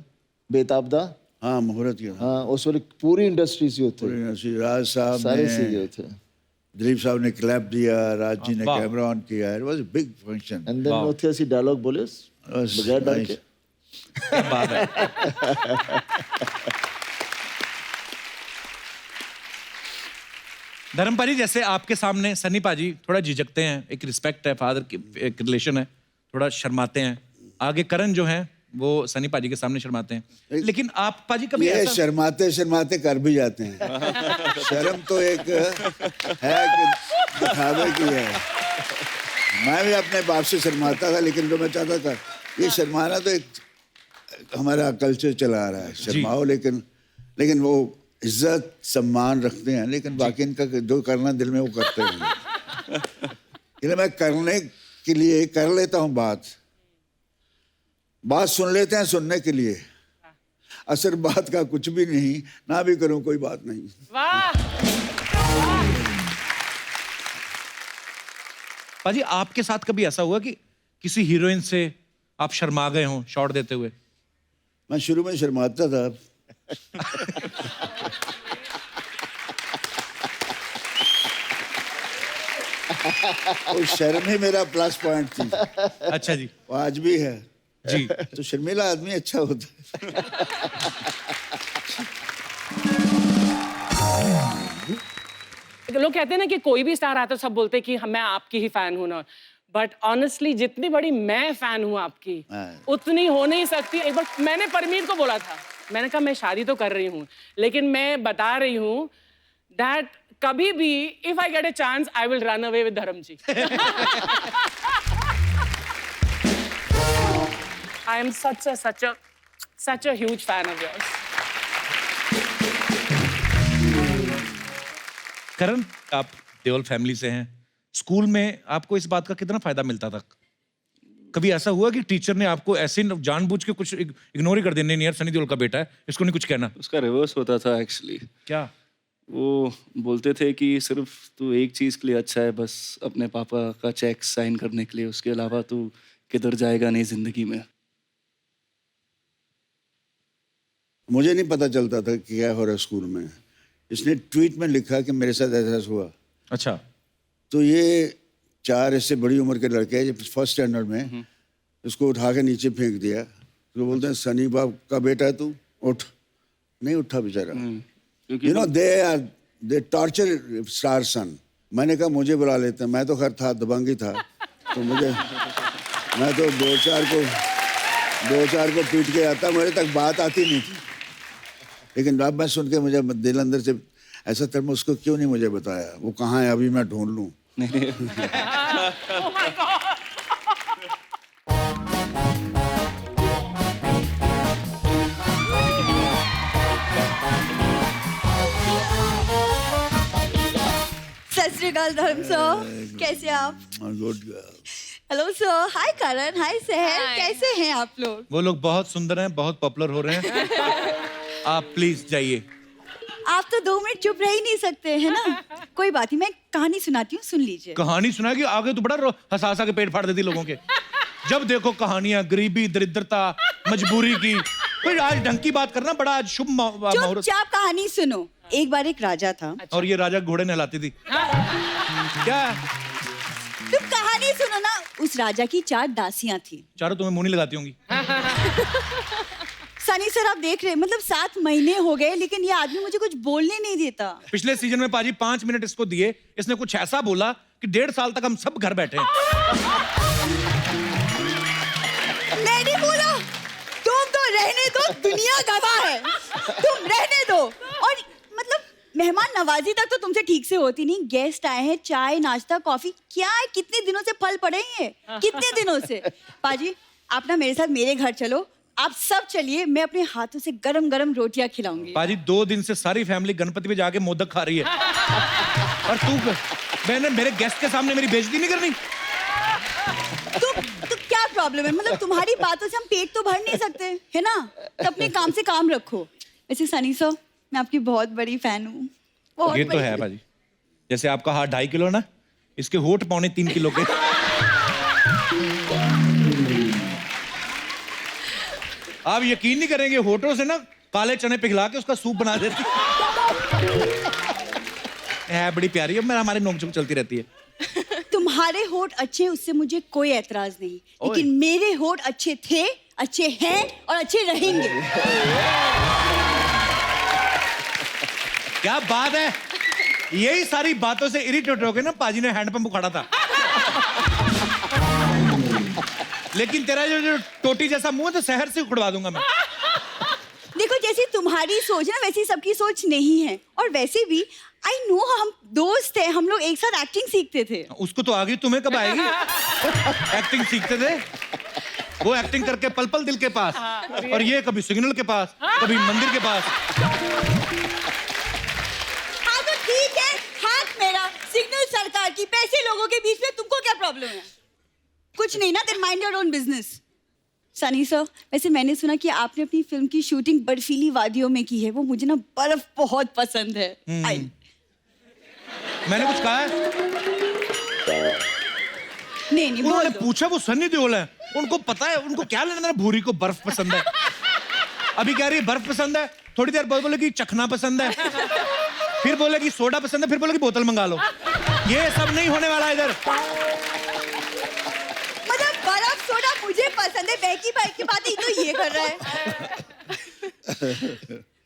बेताब दा? हाँ, मुहूर्त किया। हाँ, उस वक्त पूरी इंडस्ट्री से होते, पूरी इंडस्ट्री, राज साहब सारे सीगे होते, दिलीप साहब ने क्लैप दिया, राज जी ने कैमरा ऑन किया। It was a big function. And then नोथिया सी डायलॉग बोले बगैर डर के। क्या बात है। धर्मपाल जी, जैसे आपके सामने सनी पाजी थोड़ा झिझकते हैं, एक रिस्पेक्ट है, फादर की एक रिलेशन है, थोड़ा शर्माते हैं। आगे करण जो है वो सनी पाजी के सामने शर्माते हैं, लेकिन आप पाजी कभी ये ऐसा... शर्माते शर्माते कर भी जाते हैं। शर्म तो एक है कि दिखावे की है। मैं भी अपने बाप से शर्माता था, लेकिन जो मैं चाहता था ये शर्माना तो एक हमारा कल्चर चला आ रहा है, शर्माओ, लेकिन वो इज्जत सम्मान रखते हैं, लेकिन बाकी इनका जो करना दिल में वो करते हैं। इसलिए मैं करने के लिए कर लेता हूँ बात सुन लेते हैं सुनने के लिए, असर बात का कुछ भी नहीं, ना भी करूं कोई बात नहीं। वाह। पाजी, आपके साथ कभी ऐसा हुआ कि किसी हीरोइन से आप शर्मा गए हों शॉट देते हुए? मैं शुरू में शर्माता था। वो शर्म ही मेरा प्लस पॉइंट थी। अच्छा जी। वो आज भी है जी। तो शर्मीला आदमी अच्छा होता है। लोग कहते हैं ना कि कोई भी स्टार आता है सब बोलते हैं कि मैं आपकी ही फैन हूं ना, बट ऑनेस्टली जितनी बड़ी मैं फैन हूं आपकी उतनी हो नहीं सकती। एक बार मैंने परमीत को बोला था, मैंने कहा मैं शादी तो कर रही हूँ, लेकिन मैं बता रही हूँ दैट कभी भी if I get a chance I will run away with धर्म जी। I am such a huge fan of yours. करण, आप देओल फैमिली से हैं, स्कूल में आपको इस बात का कितना फायदा मिलता था? कभी ऐसा हुआ कि टीचर ने आपको ऐसे जानबूझ के कुछ इग्नोर ही कर देने, नहीं यार सनी देओल का बेटा है, इसको नहीं कुछ कहना? उसका रिवर्स होता था एक्चुअली। क्या? वो बोलते थे कि सिर्फ तू एक चीज के लिए अच्छा है, बस अपने पापा का चेक साइन करने के लिए, उसके अलावा तू किधर जाएगा नहीं जिंदगी में। मुझे नहीं पता चलता था कि क्या हो रहा है स्कूल में। इसने ट्वीट में लिखा कि मेरे साथ ऐसा हुआ। अच्छा। तो ये 4 ऐसे बड़ी उम्र के लड़के हैं, फर्स्ट स्टैंडर्ड में, उसको उठा के नीचे फेंक दिया। तो बोलते हैं सनी बाप का बेटा है तू, उठ। नहीं उठा बेचारा। You know the torture star son. मैंने कहा मुझे बुला लेते हैं, मैं तो खैर था, दबंगी था, तो मैं तो 2-4 को पीट के आता, मेरे तक बात आती नहीं थी। लेकिन अब मैं सुन के मुझे दिल अंदर से ऐसा था, उसको क्यों नहीं मुझे बताया, वो कहाँ है अभी मैं ढूंढ लूं। Oh my God. सत श्री अकाल धर्म सर, कैसे आप? गुड। हेलो सर, हाय करण, हाय सहर, कैसे हैं आप लोग? वो लोग बहुत सुंदर हैं, बहुत पॉपुलर हो रहे हैं। आप प्लीज जाइए। आप तो 2 मिनट चुप रह ही नहीं सकते हैं ना। कोई बात नहीं, मैं कहानी सुनाती हूँ, सुन लीजिए। कहानी सुनाएगी? आगे तो बड़ा हंसा के पेट फाड़ देती लोगों के। जब देखो कहानियां, गरीबी, दरिद्रता, मजबूरी की। कोई आज ढंग की बात करना, बड़ा आज शुभ मुहूर्त। चुपचाप कहानी सुनो। एक बार एक राजा था। और ये राजा घोड़े नहलाती थी। क्या? तुम कहानी सुनो ना। उस राजा की 4 दासियां थी। चारों तुम्हें मुंह नहीं लगाती होंगी। सनी सर आप देख रहे, मतलब 7 महीने हो गए, लेकिन ये आदमी मुझे कुछ बोलने नहीं देता। पिछले सीजन में पाजी 5 मिनट इसको दिए, इसने कुछ ऐसा बोला कि 1.5 साल तक हम सब घर बैठे हैं। नहीं बोलो, तुम तो रहने दो, दुनिया गवाह है। तुम रहने दो। और मतलब मेहमान नवाजी तक तो तुमसे ठीक से होती नहीं, गेस्ट आए हैं, चाय नाश्ता कॉफी क्या है, कितने दिनों से फल पड़े हैं ये, कितने दिनों से। पाजी आप ना मेरे साथ मेरे घर चलो, आप सब चलिए, मैं अपने हाथों से गरम गरम रोटियां खिलाऊंगी। पाजी 2 दिन से सारी फैमिली गणपति पे जाके मोदक खा रही है और मैंने मेरे गेस्ट के सामने मेरी बेइज्जती नहीं करनी। तो क्या प्रॉब्लम है, मतलब तुम्हारी बातों से हम पेट तो भर नहीं सकते है ना, तो अपने काम से काम रखो। वैसे सनी सर मैं आपकी बहुत बड़ी फैन हूँ। ये तो है पाजी, जैसे आपका हाथ 2.5 किलो ना, इसके होठ 3.25 किलो के। आप यकीन नहीं करेंगे, होठों से ना काले चने पिघला के उसका सूप बना देती है। बड़ी प्यारी है, मेरा हमारी नोकझोंक चलती रहती है। तुम्हारे होठ अच्छे, उससे मुझे कोई एतराज नहीं, लेकिन मेरे होठ अच्छे थे, अच्छे हैं और अच्छे रहेंगे। क्या बात है, यही सारी बातों से इरिटेट हो गए ना, पाजी ने हैंडपंप उखाड़ा था। लेकिन तेरा जो टोटी जैसा मुंह है तो शहर से उखड़वा दूंगा मैं। देखो जैसी तुम्हारी सोच है ना, वैसी सबकी सोच नहीं है। और वैसे भी आई नो, हम दोस्त हैं, हम लोग एक साथ एक्टिंग सीखते थे। उसको तो आ गई, तुम्हें कब आएगी? एक्टिंग सीखते थे, वो एक्टिंग करके पल पल दिल के पास, और ये कभी सिग्नल के पास, कभी मंदिर के पास। हाँ तो ठीक है, हाथ मेरा, सिग्नल सरकार की, पैसे लोगों के बीच में, तुमको क्या प्रॉब्लम है? कुछ नहीं ना, then mind your own business. Sunny sir वैसे मैंने सुना कि आपने अपनी फिल्म की शूटिंग बर्फीली वादियों में की है, वो मुझे ना बर्फ बहुत पसंद है। मैंने कुछ कहा है? नहीं उन्होंने पूछा, वो सनी देओल है, उनको पता है, उनको क्या लेना देना, भूरी को बर्फ पसंद है। अभी कह रही है बर्फ पसंद है, थोड़ी देर बाद बोलेगी चखना पसंद है, फिर बोलेगी सोडा पसंद है, फिर बोलेगी बोतल मंगा लो। ये सब नहीं होने वाला इधर। मतलब बर्फ सोडा मुझे पसंद है, बहकी भाई की बात ही तो ये कर रहा है।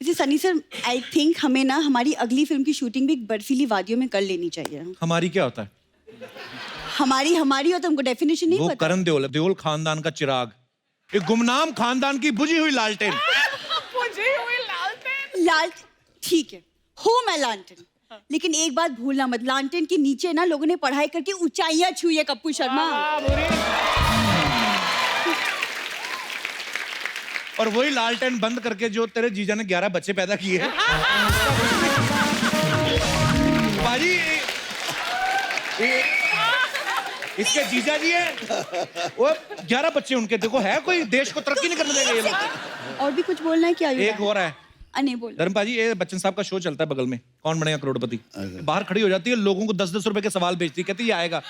जी सनी सर, आई थिंक हमें ना हमारी अगली फिल्म की शूटिंग भी बर्फीली वादियों में कर लेनी चाहिए। हमारी क्या होता है? हमारी हो तो हमको डेफिनेशन नहीं वो पता। करण देओल, देओल खानदान का चिराग, एक गुमनाम खानदान की बुझी हुई लालटेन। बुझी हुई लालटेन? लाल ठीक है, हो मैं लालटेन, लेकिन एक बात भूलना मत, लालटेन के नीचे ना लोगों ने पढ़ाई करके ऊंचाइयां छुई है कप्पू शर्मा। और वही लालटेन बंद करके जो तेरे जीजा ने 11 बच्चे पैदा किए हैं। बाजी इसके जीजा जी हैं, वो 11 बच्चे उनके, देखो है कोई, देश को तरक्की नहीं करने देंगे ये लोग। और भी कुछ बोलना है क्या? एक हो रहा है, नहीं बोल। धर्मपाल जी, ये बच्चन साहब का शो चलता है बगल में, कौन बनेगा करोड़पति। बाहर खड़ी हो जाती है, लोगों को 10-10 रुपए के सवाल भेजती है, कहती है ये आएगा।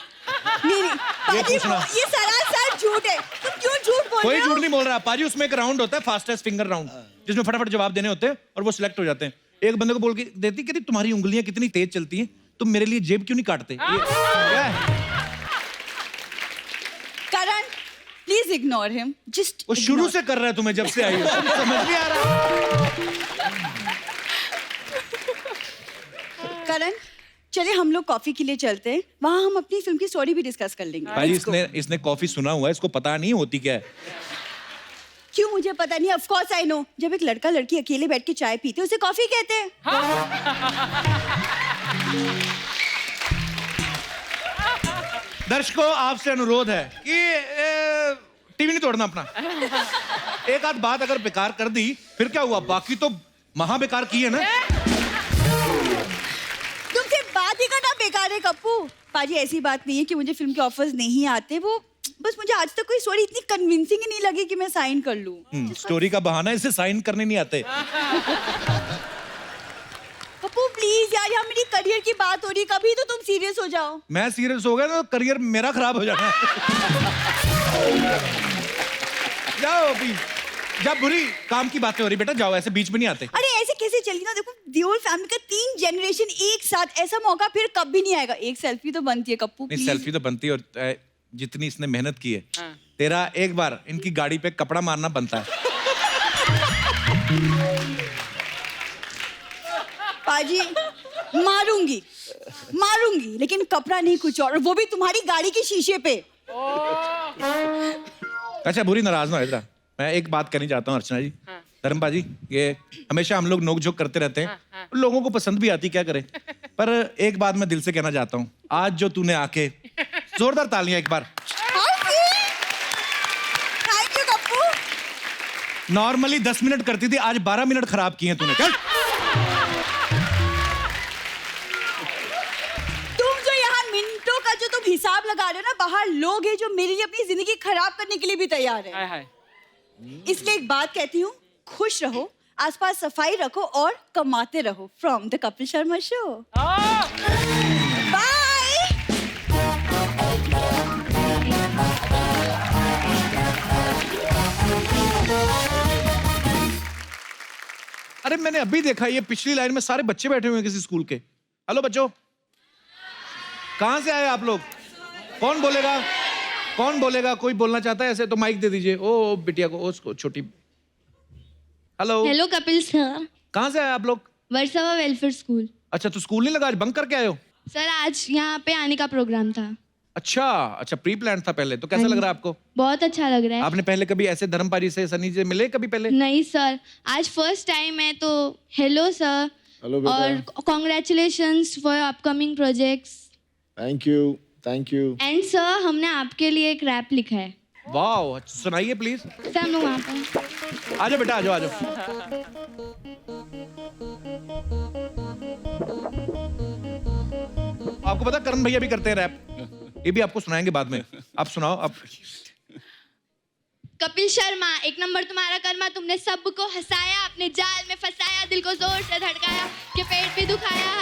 नहीं ये पूछना, ये सरासर झूठ है, तुम क्यों झूठ बोल रहे हो? कोई झूठ नहीं बोल रहा पाजी। उसमें एक राउंड होता है, फास्टेस्ट फिंगर राउंड, जिसमें फटाफट जवाब देने होते हैं और वो सिलेक्ट हो जाते हैं। एक बंदे को बोल के देती, कहती तुम्हारी उंगलियां कितनी तेज चलती हैं, तुम मेरे लिए जेब क्यों नहीं काटते? क्या है? करण प्लीज इग्नोर हिम, जस्ट वो शुरू से कर रहा है, तुम्हें जब से आई हो समझ नहीं आ रहा। करण चले हम लोग कॉफी के लिए चलते हैं, वहाँ हम अपनी फिल्म की स्टोरी भी डिस्कस कर लेंगे। भाई इसने कॉफी सुना हुआ है, इसको पता नहीं होती क्या है। क्यों मुझे पता नहीं, ऑफ कोर्स आई नो। जब एक लड़का लड़की अकेले बैठ के चाय पीते उसे कॉफी कहते हैं। दर्शकों आपसे अनुरोध है कि टीवी नहीं तोड़ना अपना। एक आध बात अगर बेकार कर दी फिर क्या हुआ, बाकी तो महा बेकार की है ना। तुमसे बात ही करना बेकार है कप्पू। पाजी ऐसी बात नहीं है कि मुझे फिल्म के ऑफर्स नहीं आते, वो बस मुझे आज तक कोई स्टोरी इतनी कन्विंसिंग ही नहीं लगी कि मैं साइन कर लूं। स्टोरी का बहाना, इसे साइन करने नहीं आते। कप्पू प्लीज यार, यहाँ मेरी करियर की बात हो रही, कभी तो तुम सीरियस हो जाओ। मैं सीरियस हो गया ना, करियर मेरा खराब हो जाना है। जाओ अभी, जब बुरी काम की बातें हो रही बेटा, जाओ, ऐसे बीच में नहीं आते। अरे ऐसे कैसे चली ना, देखो देओल फैमिली का 3 जनरेशन एक साथ, ऐसा मौका फिर कभी नहीं आएगा। एक सेल्फी तो बनती है कप्पू नहीं, प्लीज। सेल्फी तो बनती है, और जितनी इसने मेहनत की है, तेरा एक बार इनकी गाड़ी पे कपड़ा मारना बनता है। पाजी मारूंगी मारूंगी, लेकिन कपड़ा नहीं, कुछ और वो भी तुम्हारी गाड़ी के शीशे पे। अच्छा बुरी नाराज ना हो इधर, मैं एक बात करनी चाहता हूँ अर्चना जी। धर्मपा जी, ये हमेशा हम लोग नोक झोंक करते रहते हैं, लोगों को पसंद भी आती, क्या करें। पर एक बात मैं दिल से कहना चाहता हूँ, आज जो तूने आके जोरदार तालियां एक बार। Thank you Gappu. Normally 10 minute करती थी, आज 12 मिनट खराब किए तूने। चल तुम जो यहाँ मिनटों का जो तुम हिसाब लगा रहे हो ना, बाहर लोग हैं जो मेरे लिए अपनी जिंदगी खराब करने के लिए भी तैयार है। हाय हाय। इसलिए एक बात कहती हूँ, खुश रहो, आसपास सफाई रखो और कमाते रहो। From the Kapil Sharma show. Bye. अरे मैंने अभी देखा, ये पिछली लाइन में सारे बच्चे बैठे हुए हैं किसी स्कूल के। हेलो बच्चों, कहां से आए आप लोग? कौन बोलेगा? कौन बोलेगा? कोई बोलना चाहता है ऐसे तो माइक दे दीजिए। ओ बिटिया को, उसको छोटी। हेलो। Hello Kapil sir. कहां से आए आप लोग? Versova welfare school. अच्छा, तो स्कूल नहीं लगा, आज बंक करके आए हो? सर आज यहाँ पे आने का प्रोग्राम था। अच्छा अच्छा, प्री प्लान था पहले। तो कैसा लग रहा है आपको? बहुत अच्छा लग रहा है। आपने पहले कभी ऐसे धर्मपारी से, सनी से मिले कभी पहले? नहीं सर, आज फर्स्ट टाइम है। तो हेलो सर। हेलो बेटा। और congratulations for upcoming projects. Thank you, thank you. And sir हमने आपके लिए एक रैप लिखा है। वाह, सुनाइए प्लीज। सर हम लोग वहाँ पे। आ जाओ बेटा, आ जाओ आ जाओ। आपको पता करण भैया भी करते हैं रैप, ये भी आपको सुनाएंगे बाद में। आप सुनाओ आप। कपिल शर्मा, एक नंबर तुम्हारा कर्मा, तुमने सबको हंसाया, अपने जाल में फंसाया, दिल को जोर से धड़काया, के पेट भी दुखाया।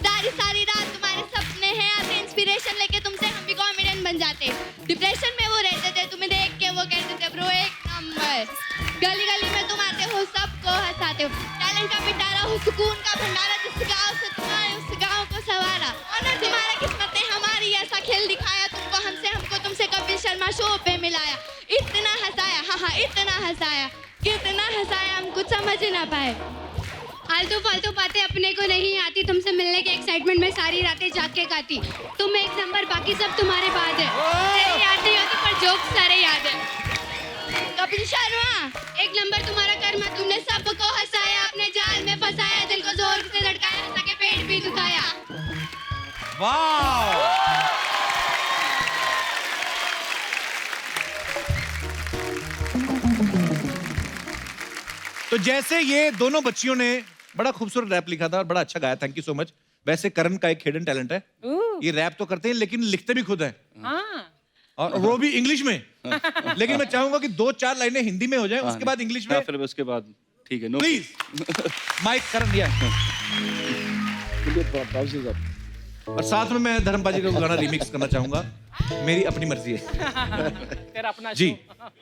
सारी सारी रात तुम्हारे सपने हैं आते, इंस्पिरेशन लेके तुमसे हम भी कॉमेडियन बन जाते। डिप्रेशन में वो रहते थे, तुम्हें देख के वो कहते थे ब्रो एक नंबर। गली गली में तुम आते हो, सबको हंसाते हो, टैलेंट का पिटारा हो, सुकून का भंडारा, जिस गाँव से तुम आए उस गाँव को सवारा। ऑनर तुम्हारा, किस्मत ने हमारी ऐसा खेल दिखाया, तुमको हमसे, हमको तुमसे कपिल शर्मा शो पे मिलाया। इतना हंसाया, हाँ हाँ इतना हंसाया, कितना हंसाया हम कुछ समझ ना पाए। आलतू फालतू बातें अपने को नहीं आती, तुमसे मिलने के एक्साइटमेंट में सारी रातें जाग के गाती। तुम एक नंबर, बाकी सब तुम्हारे बाद है। तेरी याद नहीं होती पर जोक सारे याद है। कपिल शर्मा, एक नंबर तुम्हारा कर्म, तुमने सबको हंसाया, अपने जाल में फंसाया, दिल को जोर से धड़काया, हंसा के पेट भी दुखाया। वाह, तो जैसे ये दोनों बच्चियों ने बड़ा खूबसूरत रैप लिखा था और बड़ा अच्छा गाया, थैंक यू सो मच। वैसे करण का एक हिडन टैलेंट है, ये रैप तो करते हैं लेकिन लिखते भी खुद हैं, और वो भी इंग्लिश में। लेकिन मैं चाहूंगा कि 2-4 लाइनें हिंदी में हो जाए, उसके बाद इंग्लिश में। फिर उसके बाद ठीक है। नो प्लीज माइक करण दिया। और साथ में मैं धर्मपाजी का गाना रिमिक्स करना चाहूंगा, मेरी अपनी मर्जी है। तेरा अपना जी। show।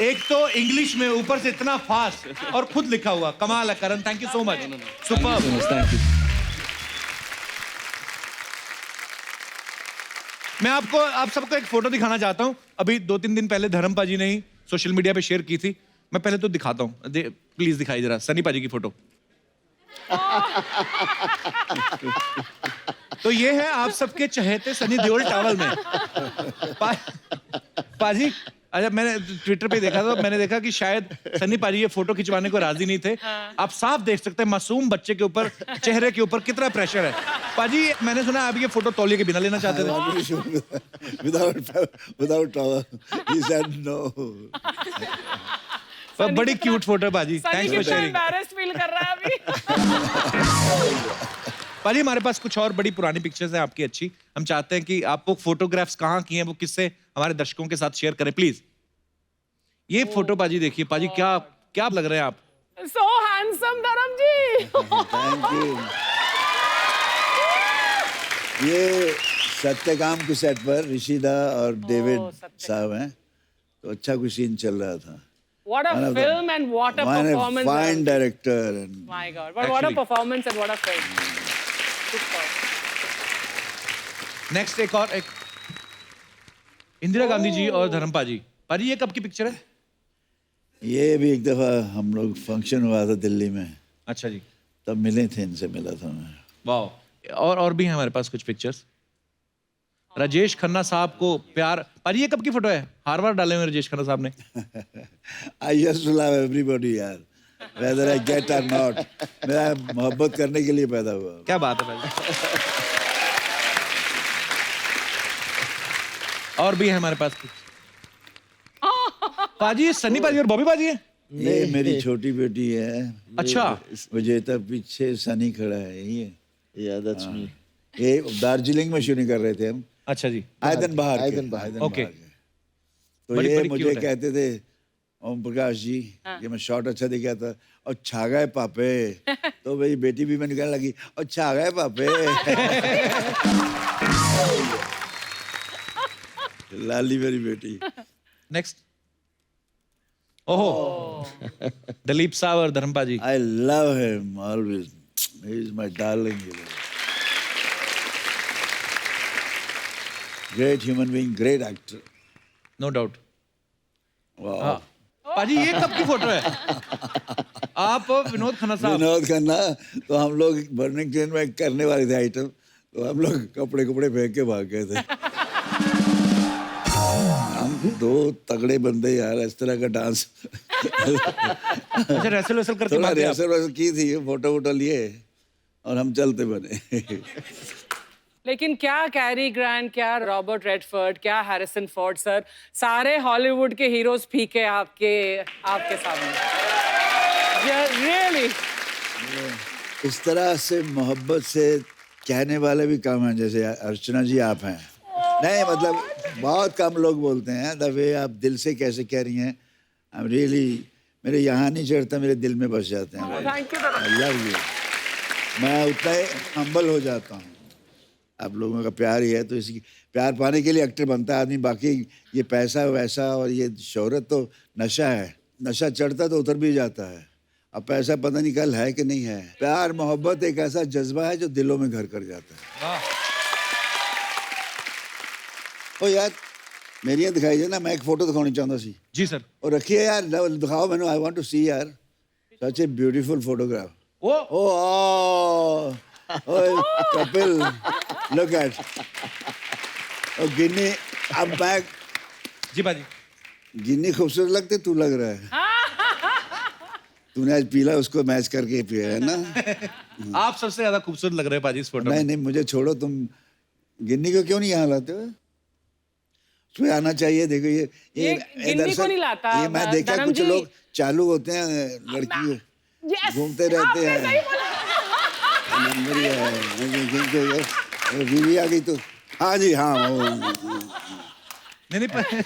एक तो इंग्लिश में, ऊपर से इतना फास्ट और खुद लिखा हुआ, कमाल है Karan, thank you so much, super. Thank you. मैं आप सबको एक फोटो दिखाना चाहता हूं। अभी 2-3 दिन पहले धर्म पाजी ने ही सोशल मीडिया पे शेयर की थी। मैं पहले तो दिखाता हूं, प्लीज दिखाई जरा सनी पाजी की फोटो। तो ये है आप सबके चहेते सनी देओल टॉवल में। पाजी, अच्छा मैंने ट्विटर पे देखा था, मैंने देखा कि शायद सनी पाजी ये फोटो खिंचवाने को राजी नहीं थे। आप साफ देख सकते हैं मासूम बच्चे के ऊपर, चेहरे के ऊपर कितना प्रेशर है। पाजी मैंने सुना आप ये फोटो तौलिए के बिना लेना चाहते थे। Without towel. He said no. बड़ी क्यूट फोटो है पाजी, thanks for sharing. Embarrassed feel कर रहा है अभी। पाजी हमारे पास कुछ और बड़ी पुरानी पिक्चर्स हैं आपकी अच्छी। हम चाहते हैं कि आप वो फोटोग्राफ्स कहाँ की हैं, वो किससे हमारे दर्शकों के साथ शेयर करें प्लीज। ये फोटो पाजी देखिए, पाजी क्या क्या लग रहे हैं आप। So handsome धर्म जी। Thank you. ये सत्यकाम के सेट पर ऋषिदा और डेविड साहब हैं, तो अच्छा कुछ सीन चल रहा था। What a film and what a performance. Fine director and My God, but what a performance and what a film. Next एक इंदिरा गांधी जी और धर्म पाजी। पाजी ये कब की पिक्चर है? ये भी एक दफा हम लोग फंक्शन हुआ था दिल्ली में। अच्छा जी। तब मिले थे, इनसे मिला था मैं। वाह। और भी हैं हमारे पास कुछ पिक्चर्स। राजेश खन्ना साहब को प्यार। पाजी ये कब की फोटो है? हार्वर्ड डाले हुए राजेश खन्ना साहब ने। I used to love everybody यार, whether I get or not. मैं मोहब्बत करने के लिए पैदा हुआ। क्या बात है पाजी। और भी है हमारे पास कुछ। पाजी ये सनी पाजी और बॉबी पाजी है? ये मेरी छोटी बेटी है। अच्छा। विजेता पीछे सनी खड़ा है, ये। Yeah, that's me. ये दार्जिलिंग में शूटिंग कर रहे थे हम। अच्छा जी। आयदन बहार के। ओके। तो ये मुझे कहते थे ओम प्रकाश जी कि मैं शॉट अच्छा दिखा था, और छा गए पापे। तो मेरी बेटी भी मैंने कहने लगी, और छा गए पापे। लाली मेरी बेटी। नेक्स्ट। ओहो, दिलीप साहब और धर्म पाजी। I love him always. He is my darling. Great human being, great actor. No doubt. Wow. पाजी ये कब की फोटो है? आप विनोद खन्ना साहब। विनोद खन्ना, तो हम लोग बर्निंग ट्रेन में करने वाले थे आइटम, तो हम लोग कपड़े फेंक के भाग गए थे। हम दो तगड़े बंदे यार, इस तरह का डांस। अच्छा रेसल करके थोड़ा रेसल की थी, फोटो लिए और हम चलते बने। लेकिन क्या कैरी ग्रांट, क्या रॉबर्ट रेडफोर्ड, क्या हैरिसन फोर्ड सर, सारे हॉलीवुड के हीरोज फीके आपके सामने। रियली इस तरह से मोहब्बत से कहने वाले भी कम हैं, जैसे अर्चना जी आप हैं। नहीं मतलब बहुत कम लोग बोलते हैं द वे आप दिल से कैसे कह रही हैं। आई रियली, मेरे यहाँ नहीं चढ़ता, मेरे दिल में बस जाते हैं। I love you. मैं उतना ही हम्बल हो जाता हूँ। आप लोगों का प्यार ही है, तो इसी प्यार पाने के लिए एक्टर बनता है आदमी। बाकी ये पैसा वैसा और ये शोहरत तो नशा है, नशा चढ़ता तो उतर भी जाता है। अब पैसा पता नहीं कल है कि नहीं है। प्यार मोहब्बत एक ऐसा जज्बा है जो दिलों में घर कर जाता है। ओ यार मेरी दिखाई दे ना, मैं एक फोटो दिखानी चाहता सी। जी सर। और रखिए यार, दिखाओ मैंने, आई वांट टू सी यार, such a beautiful photograph. Kapil, look at. और गिन्नी, अब बैग। जी बाजी। गिन्नी खूबसूरत लगते, तू लग रहा है। तूने आज पीला, उसको मैच करके पिया है ना। आप सबसे ज्यादा खूबसूरत लग रहे हैं पाजी इस फोटो में। नहीं, मुझे छोड़ो, तुम गिन्नी को क्यों नहीं यहाँ लाते हो? उसमें आना चाहिए। देखो ये गिन्नी को नहीं लाता। ये मैं देखा कुछ लोग चालू होते हैं, लड़की घूमते रहते हैं। बीवी आ गई तो हाँ जी हाँ। नहीं पाजी।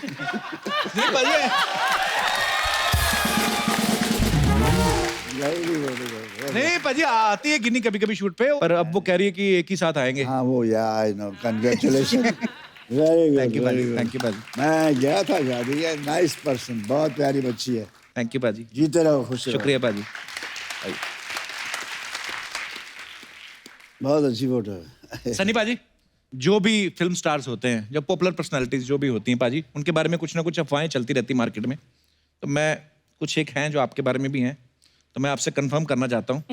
नहीं पाजी आती है गिन्नी कभी कभी शूट पे, पर अब वो कह रही है कि एक ही साथ आएंगे। हाँ वो यार, congratulation. Very good, thank you very बाजी, good. थैंक यू बाजी, मैं गया था शादी है, नाइस पर्सन, बहुत प्यारी बच्ची है, थैंक यू बाजी, जीते रहो, खुश रहो। शुक्रिया बाजी। बहुत अच्छी फोटो है। सनी बाजी, जो भी फिल्म स्टार्स होते हैं, जो पॉपुलर पर्सनालिटीज जो भी होती हैं पाजी, उनके बारे में कुछ ना कुछ अफवाहें चलती रहती मार्केट में। तो मैं कुछ एक हैं जो आपके बारे में भी हैं, तो मैं आपसे कंफर्म करना चाहता हूँ।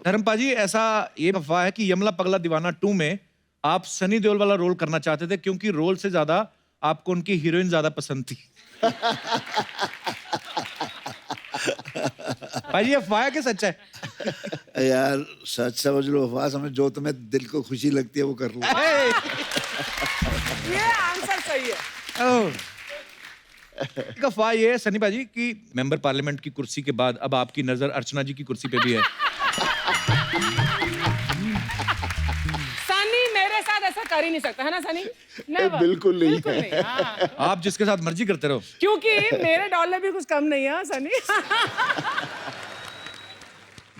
धर्म पाजी, ऐसा ये अफवाह है कि यमला पगला दीवाना 2 में आप सनी देओल वाला रोल करना चाहते थे, क्योंकि रोल से ज्यादा आपको उनकी हीरोइन ज्यादा पसंद थी। पाजी, अफवाह है कि सच है? यार सच समझ लो, अफवाह समझ, जो तुम्हें दिल को खुशी लगती है वो कर लो। ये आंसर सही है। एक अफवाह ये है सनी बाजी कि मेंबर पार्लियामेंट की कुर्सी के बाद अब आपकी नजर अर्चना जी की कुर्सी पे भी है। सनी मेरे साथ ऐसा कर ही नहीं सकता है ना सनी? Never. बिल्कुल नहीं बिल्कुल नहीं, हाँ। आप जिसके साथ मर्जी करते रहो, क्योंकि मेरे डॉलर भी कुछ कम नहीं है सनी।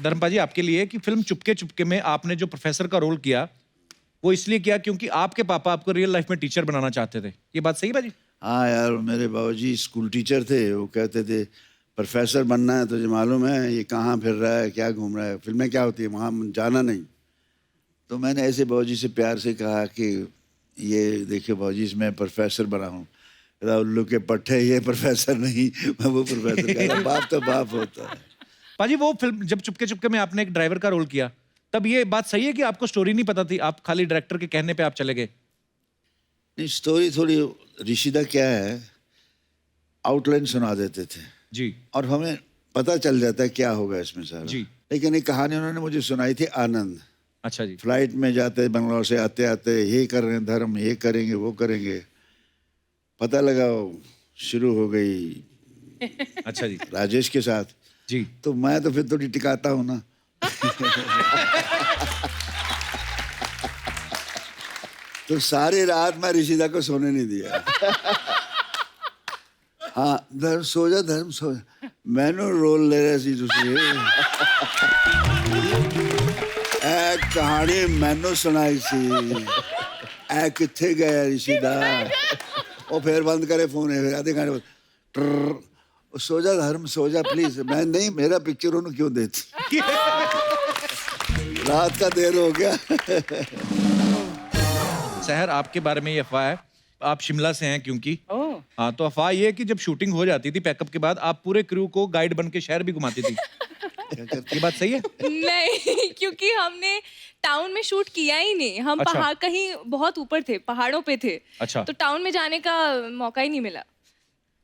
धर्मपाजी, आपके लिए कि फिल्म चुपके चुपके में आपने जो प्रोफेसर का रोल किया वो इसलिए किया क्योंकि आपके पापा आपको रियल लाइफ में टीचर बनाना चाहते थे, ये बात सही बाजी? हाँ यार, मेरे बाबूजी स्कूल टीचर थे, वो कहते थे प्रोफेसर बनना है, तुझे मालूम है ये कहाँ फिर रहा है, क्या घूम रहा है, फिल्में क्या होती है, वहाँ जाना नहीं। तो मैंने ऐसे बाबूजी से प्यार से कहा कि ये देखिए बाबूजी, इसमें प्रोफेसर बना हूँ। उल्लू के पट्टे, ये प्रोफेसर नहीं, मैं वो प्रोफेसर। कह बाप तो बाप होता है। पाजी, वो फिल्म जब चुपके चुपके में आपने एक ड्राइवर का रोल किया, तब ये बात सही है कि आपको स्टोरी नहीं पता थी, आप खाली डायरेक्टर के कहने पे आप चले गए? नहीं, स्टोरी थोड़ी, ऋषिदा क्या है, आउटलाइन सुना देते थे जी, और हमें पता चल जाता है क्या होगा इसमें सारा जी। लेकिन एक कहानी उन्होंने मुझे सुनाई थी, आनंद। अच्छा जी। फ्लाइट में जाते बंगलौर से आते आते ये कर रहे हैं धर्म, ये करेंगे वो करेंगे, पता लगा शुरू हो गई। अच्छा जी। राजेश के साथ जी। तो मैं तो फिर थोड़ी टिकाता हूँ ना। तो सारी रात मैं ऋषिदा को सोने नहीं दिया। हाँ, धर्म सो जा, धर्म सो जा, मैंने रोल ले रहे सी तुझे। एक कहानी मैंने सुनाई सी, ए किथे गया ऋषिदा, वो फिर बंद करे फोन, आधे घंटे बाद सो जा धर्म, सो जा प्लीज। मैं नहीं, मेरा पिक्चर उन्होंने क्यों देती, रात का देर हो गया। सहर, आपके बारे में ये अफवाह है, आप शिमला से हैं क्योंकि, हाँ, तो अफवाह ये है कि जब शूटिंग हो जाती थी पैकअप के बाद, आप पूरे क्रू को गाइड बन के शहर भी घुमाती थी। ये बात सही है? नहीं, क्योंकि हमने टाउन में शूट किया ही नहीं, हम अच्छा। पहाड़ कहीं बहुत ऊपर थे, पहाड़ों पे थे। अच्छा। तो टाउन में जाने का मौका ही नहीं मिला,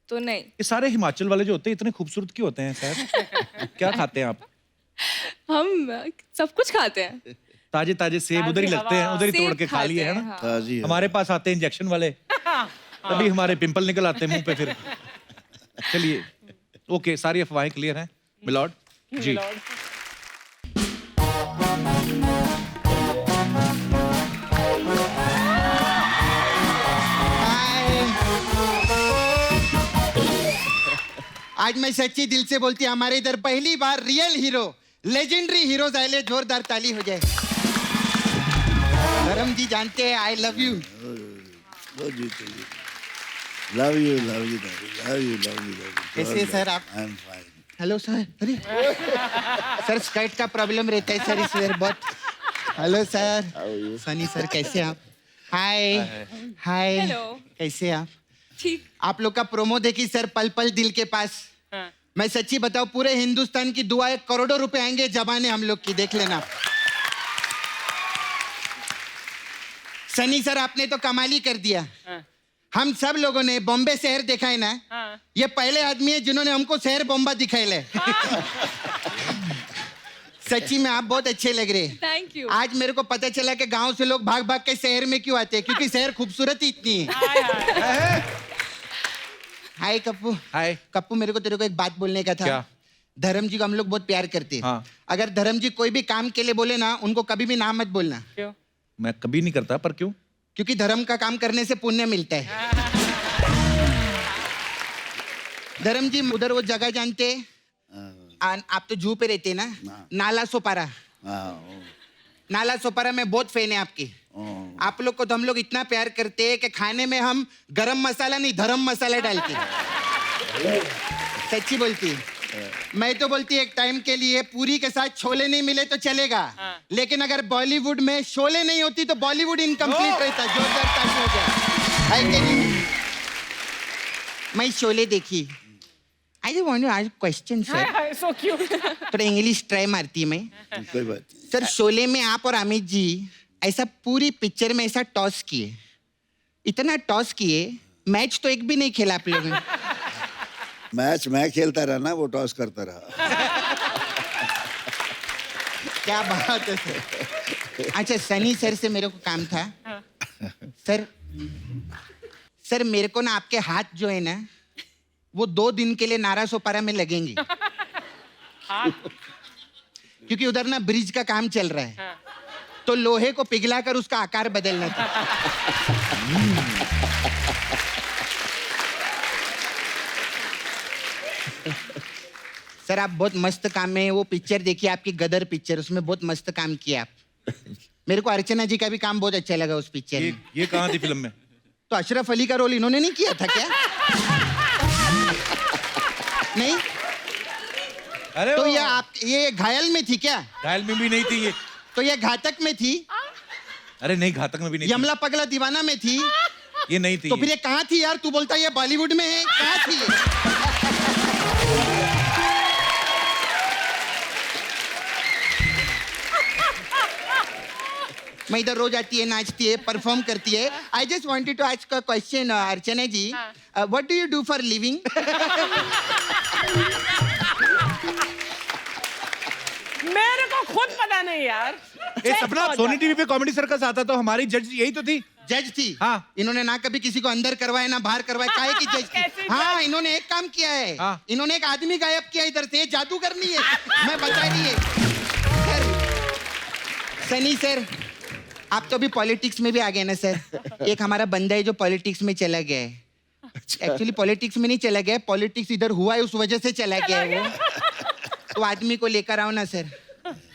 तो नहीं। ये सारे हिमाचल वाले जो होते हैं इतने खूबसूरत क्यों होते हैं सहर? क्या खाते हैं आप? हम सब कुछ खाते हैं। ताजे ताजे सेब उधर ही लगते हैं, उधर ही तोड़ के खा लिए है ना। ताजी हमारे पास आते हैं इंजेक्शन वाले, तभी हमारे पिंपल निकल आते हैं मुंह पे फिर। चलिए, ओके, सारी अफवाहें क्लियर हैं मिलॉर्ड जी। आज मैं सच्ची दिल से बोलती, हमारे इधर पहली बार रियल हीरो, लेजेंडरी हीरोज आए, जोरदार ताली हो जाए। धर्म जी जानते हैं I love you. Love you, love you, love you, love you. कैसे हैं सर आप? I am fine. Hello sir. अरे सर, स्कर्ट का प्रॉब्लम रहता है सर इस वेयर बहुत। Hello sir. सनी सर कैसे हैं आप? हाय हाय, हेलो। कैसे हैं आप? ठीक। आप लोग का प्रोमो देखी सर, पल पल दिल के पास। मैं सच्ची बताऊं, पूरे हिंदुस्तान की दुआएं, करोड़ों रुपए आएंगे जबाने हम लोग की, देख लेना। सनी सर, आपने तो कमाल ही कर दिया। हम सब लोगों ने बॉम्बे शहर देखा है ना, ये पहले आदमी है जिन्होंने हमको शहर बॉम्बा दिखाए ले। सच्ची में आप बहुत अच्छे लग रहे हैं। Thank you. आज मेरे को पता चला कि गांव से लोग भाग भाग के शहर में क्यों आते हैं, क्योंकि शहर खूबसूरत ही इतनी है। हाय कप्पू। हाय कप्पू, मेरे को तेरे को एक बात बोलने का था। क्या? धर्म जी को हम लोग बहुत प्यार करते हैं। हाँ। अगर धर्म जी कोई भी काम के लिए बोले ना, उनको कभी भी ना मत बोलना। क्यों? मैं कभी नहीं करता, पर क्यों? क्योंकि धर्म का काम करने से पुण्य मिलता है। धर्म जी, उधर वो जगह जानते हैं, आप तो जू पे रहते हैं ना, नाला सोपारा। नाला सोपारा में बहुत फैन है आपकी। आप लोग को तो हम लोग इतना प्यार करते हैं कि खाने में हम गरम मसाला नहीं धर्म मसाला डालते हैं। सच्ची बोलती मैं तो बोलती एक टाइम के लिए पूरी के साथ छोले नहीं मिले तो चलेगा, लेकिन अगर बॉलीवुड में शोले नहीं होती तो बॉलीवुड इनकम्प्लीट रहता। जोरदार ताली हो गया है कि नहीं? मैं शोले देखी। I just want to ask question sir. So cute. थोड़ा इंग्लिश ट्राई मारती है मैं। कोई बात नहीं। सर शोले में आप और अमित जी ऐसा पूरी पिक्चर में ऐसा टॉस किए, इतना टॉस किए, मैच तो एक भी नहीं खेला आप लोगों ने। मैच मैं खेलता रहा ना, वो टॉस करता रहा। क्या बात है सर। अच्छा सनी सर से मेरे को काम था। सर मेरे को ना आपके हाथ जो है ना वो 2 दिन के लिए नारा सोपारा में लगेंगे। क्योंकि उधर ना ब्रिज का काम चल रहा है, तो लोहे को पिघलाकर उसका आकार बदलना था। सर आप बहुत मस्त काम में, वो पिक्चर देखिए आपकी गदर पिक्चर, उसमें बहुत मस्त काम किया आप। मेरे को अर्चना जी का भी काम बहुत अच्छा लगा उस पिक्चर में। ये कहाँ थी फिल्म में? तो अशरफ अली का रोल इन्होंने नहीं किया था क्या? नहीं? अरे तो ये घायल में थी क्या? घायल में भी नहीं थी ये। तो ये घातक में थी? अरे नहीं, घातक में भी नहीं यमला पगला दीवाना में थी? ये नहीं थी। तो फिर ये कहाँ थी यार? तू बोलता ये बॉलीवुड में है, कहाँ थी ये? मैं इधर रोज आती है, नाचती है, परफॉर्म करती है। I just wanted to ask a question Archana ji, what do you do for living? मेरे को खुद पता नहीं यार। ये सपना सोनी टीवी पे कॉमेडी सर्कस आता तो हमारी जज यही तो थी। जज थी? हाँ। इन्होंने ना कभी किसी को अंदर करवाया ना बाहर करवाया, काहे की जज थी? हाँ इन्होंने एक काम किया है। हाँ। इन्होंने एक आदमी गायब किया इधर से, जादू करनी है। मैं बता रही है सनी सर, आप तो अभी पॉलिटिक्स में भी आ गए ना सर। एक हमारा बंदा है जो पॉलिटिक्स में चला गया है। एक्चुअली पॉलिटिक्स में नहीं चला गया, पॉलिटिक्स इधर हुआ है उस वजह से चला गया है वो। तो आदमी को लेकर आओ ना सर।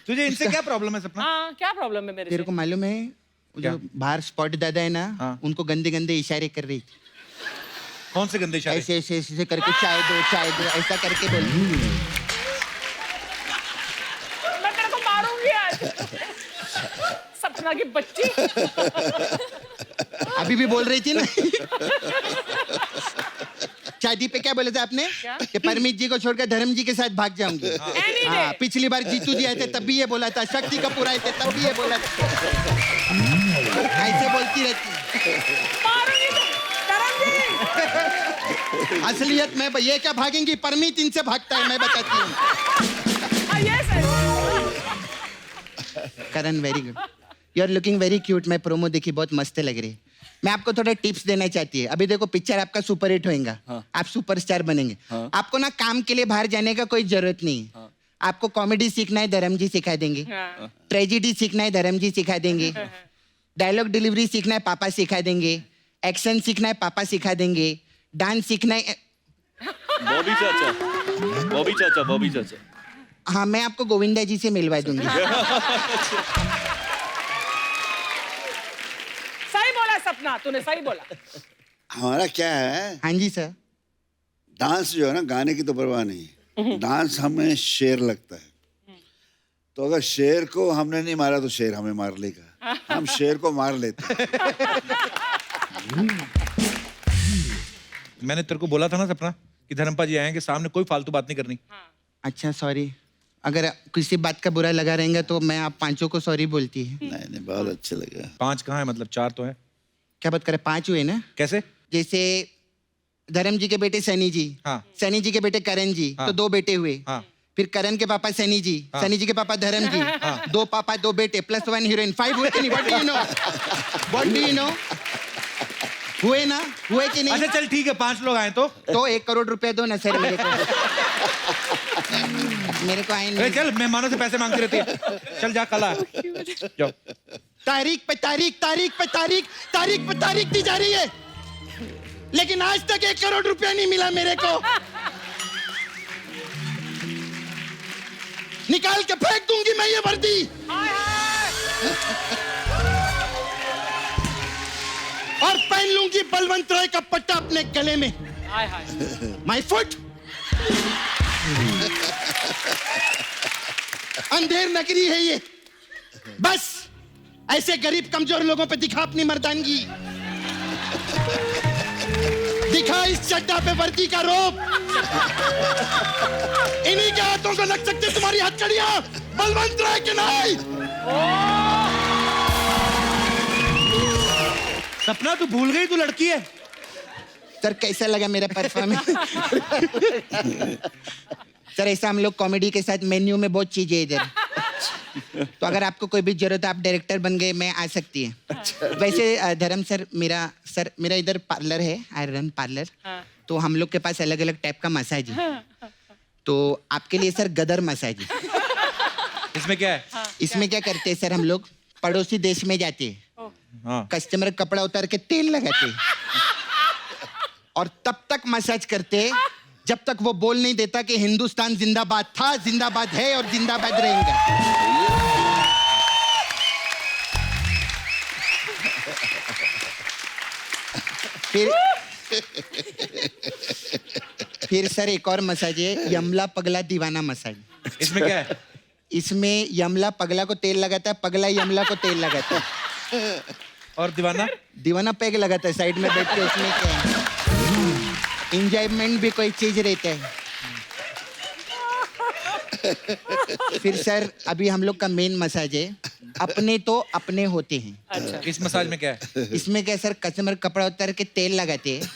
तुझे इनसे क्या प्रॉब्लम है सपना? हाँ क्या प्रॉब्लम है मेरे तेरे को मालूम है जो बाहर स्पॉट दादा है ना, उनको गंदे गंदे इशारे कर रही थी। कौन से गंदे इशारे? ऐसे ऐसे ऐसे करके चाय दो ऐसा करके बोल। मैं तेरे को मारूंगी आज। सपना की बच्ची। अभी भी बोल रही थी ना। शादी पे क्या बोले थे आपने? कि परमीत जी को छोड़कर धर्म जी के साथ भाग जाऊंगी। हाँ, पिछली बार जीतू जी आए थे तब भी ये बोला था, शक्ति कपूर आए थे तब भी ये बोला था। ऐसे बोलती रहती। असलियत में ये क्या भागेंगी, परमीत इनसे भागता है, मैं बताती हूँ। Karan very good, you are looking very cute. मैं प्रोमो देखी, बहुत मस्त लग रही। मैं आपको थोड़ा टिप्स देना चाहती है। अभी देखो पिक्चर आपका सुपर हिट होएगा। आप सुपरस्टार बनेंगे। आपको ना काम के लिए बाहर जाने का कोई जरूरत नहीं है। आपको कॉमेडी सीखना है, धर्म जी सिखा देंगे। ट्रेजिडी सीखना है, धर्म जी सिखा देंगे। डायलॉग डिलीवरी सीखना है, पापा सिखा देंगे। एक्शन सीखना है, पापा सिखा देंगे। डांस सीखना है, बॉबी चाचा। बॉबी चाचा। हाँ मैं आपको गोविंदा जी से मिलवा दूंगी। सही बोला सपना, तूने सही बोला। हमारा क्या है? हाँ जी सर। डांस जो है ना, गाने की तो परवाह नहीं, डांस हमें शेर लगता है। तो अगर शेर को हमने नहीं मारा तो शेर हमें मार लेगा, हम शेर को मार लेते हैं। मैंने तेरे को बोला था ना सपना कि धर्मपा जी आएंगे, सामने कोई फालतू बात नहीं करनी। अच्छा सॉरी, अगर किसी बात का बुरा लगा रहेगा तो मैं आप पांचों को सॉरी बोलती है। नहीं बहुत अच्छा लगा। 5 कहाँ है, मतलब 4 तो है। क्या बात करे, 5 हुए ना? कैसे? जैसे धर्म जी के बेटे सनी जी, सनी जी के बेटे करण जी, तो 2 बेटे हुए। फिर करण के पापा सनी जी, सनी जी के पापा धर्म जी, 2 पापा 2 बेटे प्लस 1 हीरोइन, 5 हुए कि नहीं? What do you know? What do you know? हुए ना? हुए कि नहीं? अच्छा चल ठीक है, 5 लोग आए तो 1 करोड़ रुपया दो ना सर मेरे को। मेरे को आए नहीं। चल मेहमानों से पैसे मांगती रहती है। चल जा, कल आ जाओ। तारीख पे तारीख, तारीख पे तारीख, तारीख पे तारीख दी जा रही है, लेकिन आज तक 1 करोड़ रुपया नहीं मिला मेरे को। निकाल के फेंक दूंगी मैं ये वर्दी। और पहन लूंगी बलवंत राय का पट्टा अपने गले में। हाय हाय। My foot. अंधेर नगरी है ये, बस ऐसे गरीब कमजोर लोगों पे दिखा अपनी मर्दानगी, दिखा इस चड्डा पे वर्दी का रोब। इन्हीं के हाथों को लग सकते तुम्हारी हथकड़ियां, बलवंत राय के नहीं। सपना तू भूल गई तू लड़की है। सर कैसा लगा मेरा परफॉर्मेंस? सर ऐसा हम लोग कॉमेडी के साथ मेन्यू में बहुत चीजें इधर, तो अगर आपको कोई भी जरूरत है आप डायरेक्टर बन गए, मैं आ सकती है। वैसे धर्म सर मेरा इधर पार्लर है, आई रन पार्लर। तो हम लोग के पास अलग अलग टाइप का मसाज है, तो आपके लिए सर गदर मसाज है। इसमें क्या है? इसमें क्या करते हैं सर, हम लोग पड़ोसी देश में जाते हैं, कस्टमर कपड़ा उतार के तेल लगाते हैं और तब तक मसाज करते हैं जब तक वो बोल नहीं देता कि हिंदुस्तान जिंदाबाद था, जिंदाबाद है और जिंदाबाद रहेगा। फिर सर एक और मसाज है, यमला पगला दीवाना मसाज। इसमें क्या है? इसमें यमला पगला को तेल लगाता है, पगला यमला को तेल लगाता है। और दीवाना? दीवाना पैग लगाता है साइड में बैठ के। उसमें क्या है, इंजॉयमेंट भी कोई चीज रहता है। फिर सर अभी हम लोग का मेन मसाज है, अपने तो अपने होते हैं। अच्छा, इस मसाज में क्या है? इसमें क्या सर, कस्टमर कपड़ा उतार के तेल लगाते हैं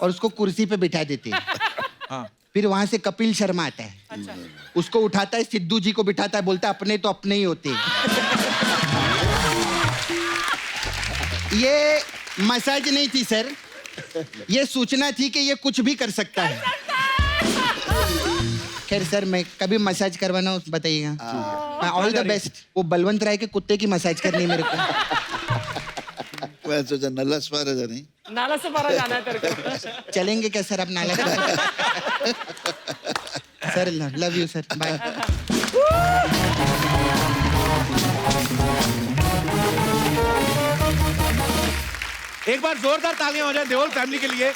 और उसको कुर्सी पे बिठा देते हैं। हाँ। फिर वहां से कपिल शर्मा आता है। अच्छा। उसको उठाता है, सिद्धू जी को बिठाता है, बोलता है अपने तो अपने ही होते हैं। ये मसाज नहीं थी सर, ये सूचना थी कि ये कुछ भी कर सकता है। खैर सर मैं कभी मसाज करवाना हो बताइएगा। All the best. वो बलवंत राय के कुत्ते की मसाज करनी है मेरे को। मैं सोचा नल्ला सवारा नहीं, नाला से पारा जाना है तेरे को। चलेंगे क्या सर आप नाला sir? Love you sir, bye. एक बार जोरदार तालियां हो जाए देओल फैमिली के लिए।